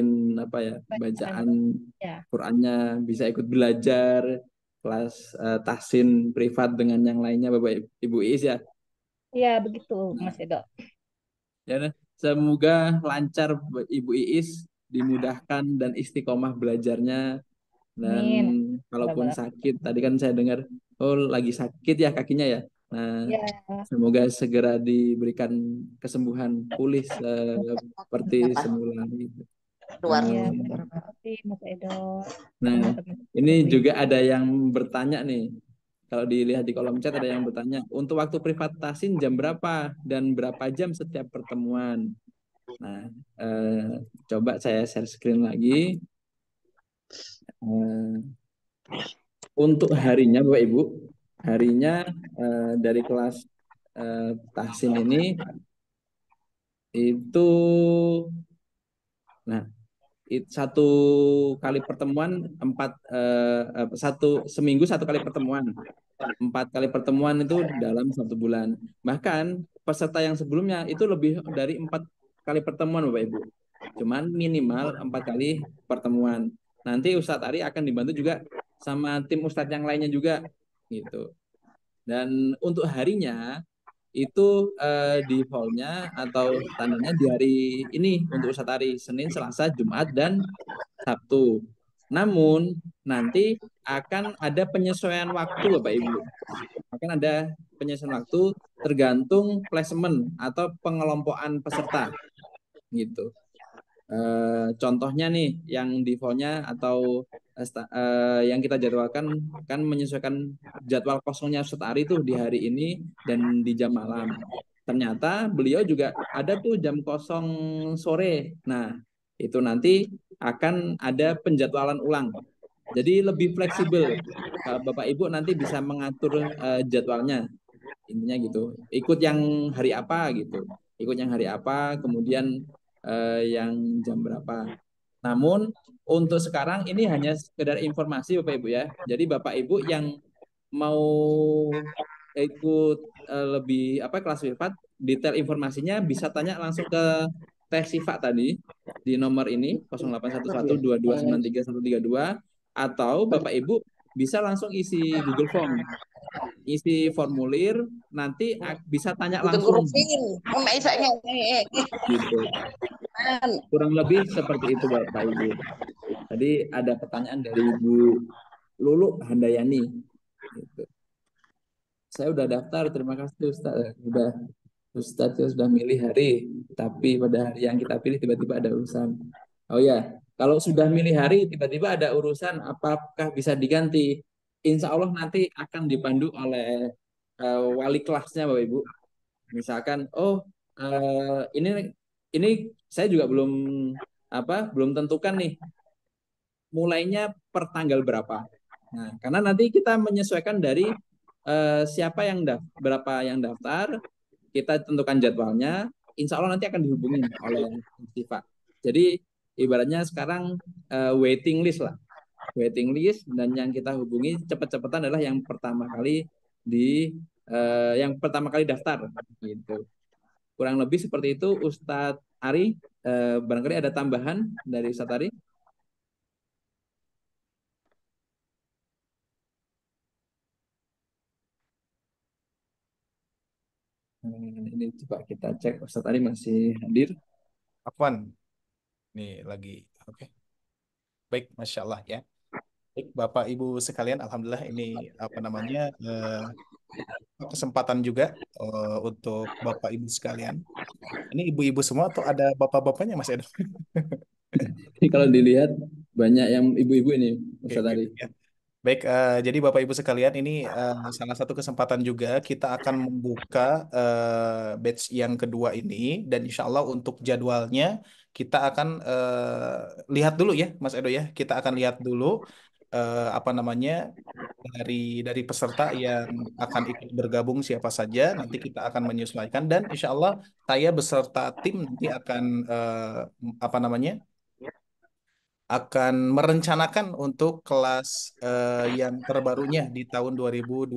Speaker 2: bacaan Qurannya, bisa ikut belajar kelas tahsin privat dengan yang lainnya Bapak Ibu Iis ya.
Speaker 10: Iya begitu Mas Edo.
Speaker 2: Ya, semoga lancar Ibu Iis dimudahkan dan istiqomah belajarnya. Dan
Speaker 10: Amin.
Speaker 2: kalaupun
Speaker 10: Sabar.
Speaker 2: sakit, tadi kan saya dengar, oh lagi sakit ya kakinya ya. Nah,
Speaker 10: Ya,
Speaker 2: semoga segera diberikan kesembuhan pulih seperti semula gitu.
Speaker 6: Luar.
Speaker 10: ya,
Speaker 2: Amin.
Speaker 10: terima kasih Mas Edo,
Speaker 2: Nah,
Speaker 10: teman-teman
Speaker 2: ini
Speaker 10: Publik.
Speaker 2: juga ada yang bertanya nih. Kalau dilihat di kolom chat ada yang bertanya, untuk waktu privat tasin jam berapa dan berapa jam setiap pertemuan? Nah, coba saya share screen lagi. Eh, untuk harinya, Bapak Ibu, harinya dari kelas tahsin ini itu, nah, satu kali pertemuan seminggu satu kali pertemuan, 4 kali pertemuan itu dalam 1 bulan. Bahkan peserta yang sebelumnya itu lebih dari 4 kali pertemuan, Bapak Ibu. Cuman minimal 4 kali pertemuan. Nanti Ustadz Ari akan dibantu juga sama tim Ustadz yang lainnya juga gitu. Dan untuk harinya itu di hallnya atau standarnya di hari ini untuk Ustadz Ari, Senin, Selasa, Jumat, dan Sabtu. Namun nanti akan ada penyesuaian waktu Bapak Ibu. Akan ada penyesuaian waktu tergantung placement atau pengelompokan peserta gitu. Contohnya nih yang defaultnya atau yang kita jadwalkan kan menyesuaikan jadwal kosongnya Ustadz Ari tuh di hari ini dan di jam malam. Ternyata beliau juga ada tuh jam kosong sore. Nah, itu nanti akan ada penjadwalan ulang. Jadi lebih fleksibel. Bapak Ibu nanti bisa mengatur jadwalnya. Intinya gitu. Ikut yang hari apa gitu. Ikut yang hari apa, kemudian yang jam berapa. Namun untuk sekarang ini hanya sekedar informasi Bapak Ibu ya. Jadi Bapak Ibu yang mau ikut lebih kelas privat, detail informasinya bisa tanya langsung ke Teh Siva tadi di nomor ini 081122933132 atau Bapak Ibu bisa langsung isi Google Form. Isi formulir, nanti bisa tanya langsung gitu. Kurang lebih seperti itu Bapak Ibu. Tadi ada pertanyaan dari Ibu Lulu Handayani gitu. Saya udah daftar, terima kasih Ustaz. Ustaz sudah milih hari, tapi pada hari yang kita pilih tiba-tiba ada urusan. Oh ya, kalau sudah milih hari tiba-tiba ada urusan, apakah bisa diganti? Insya Allah nanti akan dipandu oleh wali kelasnya Bapak Ibu. Misalkan, ini saya juga belum tentukan nih mulainya per tanggal berapa. Nah, karena nanti kita menyesuaikan dari siapa yang berapa yang daftar, kita tentukan jadwalnya, insya Allah nanti akan dihubungin oleh Siva. Jadi ibaratnya sekarang waiting list lah, waiting list, dan yang kita hubungi cepat-cepatan adalah yang pertama kali daftar gitu. Kurang lebih seperti itu Ustadz Ari. Barangkali ada tambahan dari Ustadz Ari? Ini coba kita cek Ustadz Ari masih hadir.
Speaker 3: Afwan, nih lagi. Oke. Baik, Masya Allah ya. Baik, Bapak Ibu sekalian, Alhamdulillah ini kesempatan juga untuk Bapak Ibu sekalian. Ini ibu-ibu semua atau ada bapak-bapaknya Mas Edo?
Speaker 2: Ini kalau dilihat banyak yang ibu-ibu ini Ustadz Ari.
Speaker 3: Ya. Baik, jadi Bapak Ibu sekalian, ini salah satu kesempatan juga kita akan membuka batch yang kedua ini, dan insya Allah untuk jadwalnya kita akan lihat dulu ya, Mas Edo ya. Kita akan lihat dulu dari peserta yang akan ikut bergabung siapa saja. Nanti kita akan menyesuaikan, dan insya Allah saya beserta tim nanti akan akan merencanakan untuk kelas yang terbarunya di tahun 2024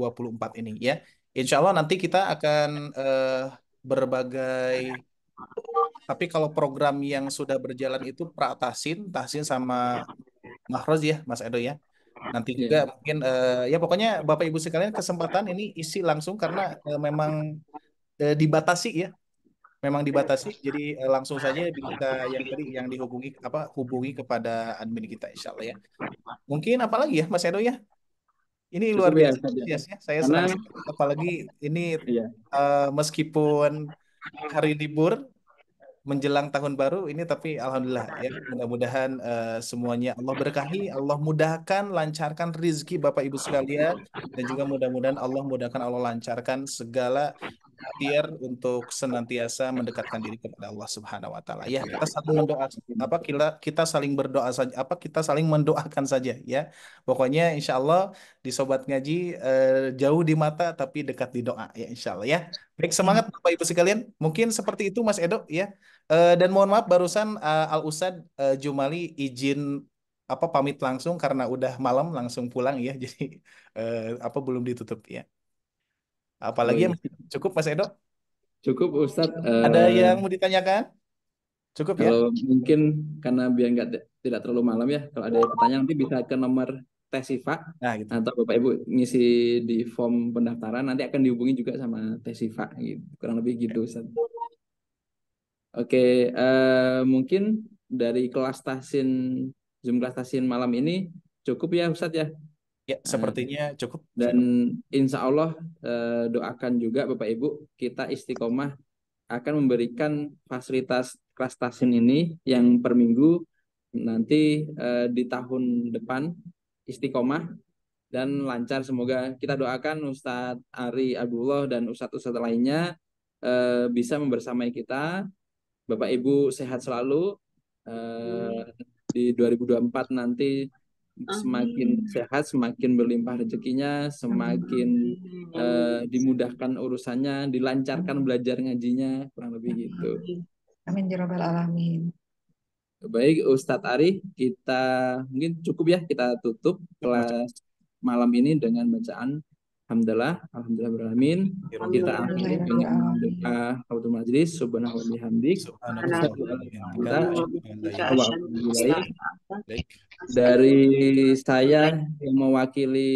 Speaker 3: ini ya. Insya Allah nanti kita akan berbagai, tapi kalau program yang sudah berjalan itu tahsin sama mahroz ya Mas Edo ya. Nanti juga mungkin ya pokoknya Bapak Ibu sekalian kesempatan ini isi langsung karena memang dibatasi ya. memang dibatasi. Jadi langsung saja bisa yang tadi yang dihubungi hubungi kepada admin kita insya Allah ya. Mungkin apalagi ya Mas Edo ya? Ini
Speaker 2: Cukup
Speaker 3: luar
Speaker 2: ya
Speaker 3: biasa
Speaker 2: Ustaz ya.
Speaker 3: antusiasnya. Saya
Speaker 2: Karena
Speaker 3: senang sekali. Apalagi ini
Speaker 2: iya,
Speaker 3: meskipun hari libur menjelang tahun baru ini, tapi alhamdulillah ya, mudah-mudahan semuanya Allah berkahi, Allah mudahkan, lancarkan rizki Bapak Ibu sekalian, dan juga mudah-mudahan Allah mudahkan, Allah lancarkan segala ikhtiar untuk senantiasa mendekatkan diri kepada Allah Subhanahu wa taala. Ya, kita saling mendoa kita saling berdoa saja, kita saling mendoakan saja ya. Pokoknya insya Allah di Sobat Ngaji jauh di mata tapi dekat di doa ya insya Allah ya. Baik, semangat Bapak Ibu sekalian. Mungkin seperti itu Mas Edo ya. Dan mohon maaf barusan Al Ustad Jumali izin pamit langsung karena udah malam langsung pulang ya. Jadi belum ditutup ya.
Speaker 2: oh
Speaker 3: Apalagi ya
Speaker 2: iya,
Speaker 3: cukup Mas Edo?
Speaker 2: cukup Ustadz.
Speaker 3: Ada yang mau ditanyakan? Cukup ya?
Speaker 2: Kalau mungkin karena biar tidak terlalu malam ya, kalau ada pertanyaan nanti bisa ke nomor Teh Siva
Speaker 3: Nah, gitu.
Speaker 2: atau Bapak Ibu ngisi di form pendaftaran, nanti akan dihubungi juga sama Teh Siva gitu. Kurang lebih gitu Ustadz. Oke, mungkin dari kelas tasin Zoom kelas tasin malam ini cukup ya Ustadz ya.
Speaker 3: Ya, sepertinya cukup.
Speaker 2: Dan insya Allah doakan juga Bapak Ibu kita istiqomah akan memberikan fasilitas kelas tasin ini yang per minggu nanti di tahun depan istiqomah dan lancar. Semoga kita doakan Ustadz Ari Abdullah dan Ustadz-Ustadz lainnya bisa membersamai kita. Bapak Ibu sehat selalu di 2024 nanti, semakin sehat, semakin berlimpah rezekinya, semakin dimudahkan urusannya, dilancarkan belajar ngajinya, kurang lebih gitu.
Speaker 9: Amin ya rabbal alamin.
Speaker 2: Baik Ustadz Ari, kita mungkin cukup ya, kita tutup kelas malam ini dengan bacaan Alhamdulillahirrahmanirrahim. Kita akhiri dengan doa Kafatul Majlis, subhanahu wa bihamdik. Dari saya yang mewakili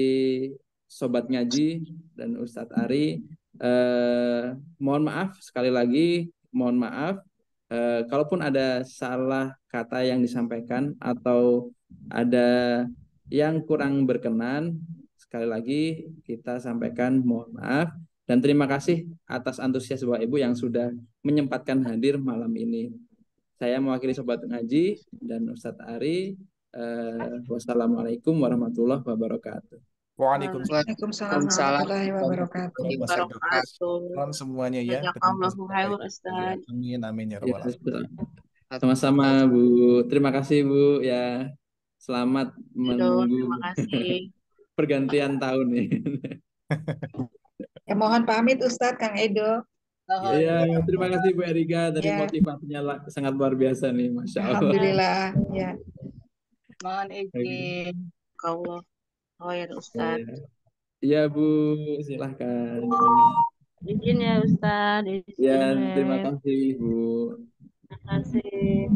Speaker 2: Sobat Ngaji dan Ustadz Ari, mohon maaf sekali lagi, mohon maaf kalaupun ada salah kata yang disampaikan atau ada yang kurang berkenan, sekali lagi kita sampaikan mohon maaf dan terima kasih atas antusias Bapak Ibu yang sudah menyempatkan hadir malam ini. Saya mewakili Sobat Ngaji dan Ustadz Ari. Wassalamualaikum warahmatullahi wabarakatuh.
Speaker 9: Waalaikumsalam warahmatullahi wabarakatuh.
Speaker 3: Semuanya ya.
Speaker 5: Jazakallahu khairan Ustaz.
Speaker 3: Amin amin ya rabbal alamin.
Speaker 2: Sama-sama Bu. Terima kasih Bu ya. Selamat menunggu
Speaker 5: Terima kasih.
Speaker 2: pergantian tahun nih.
Speaker 9: Ya, mohon pamit Ustadz Kang Edo.
Speaker 2: Ya, terima kasih Bu Erika. Tadi motivasinya sangat luar biasa nih, Masya Allah.
Speaker 9: Alhamdulillah. Ya.
Speaker 5: Mohon izin. Allah. Oh ya Ustaz.
Speaker 2: Iya Bu, silahkan.
Speaker 5: Izin ya Ustaz.
Speaker 2: Ya, terima kasih Bu.
Speaker 5: Terima kasih.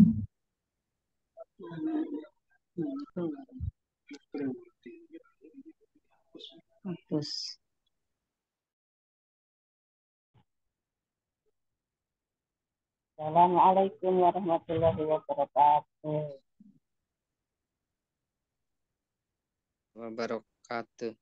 Speaker 5: Hapus. Assalamualaikum warahmatullahi wabarakatuh.
Speaker 6: Wabarakatuh.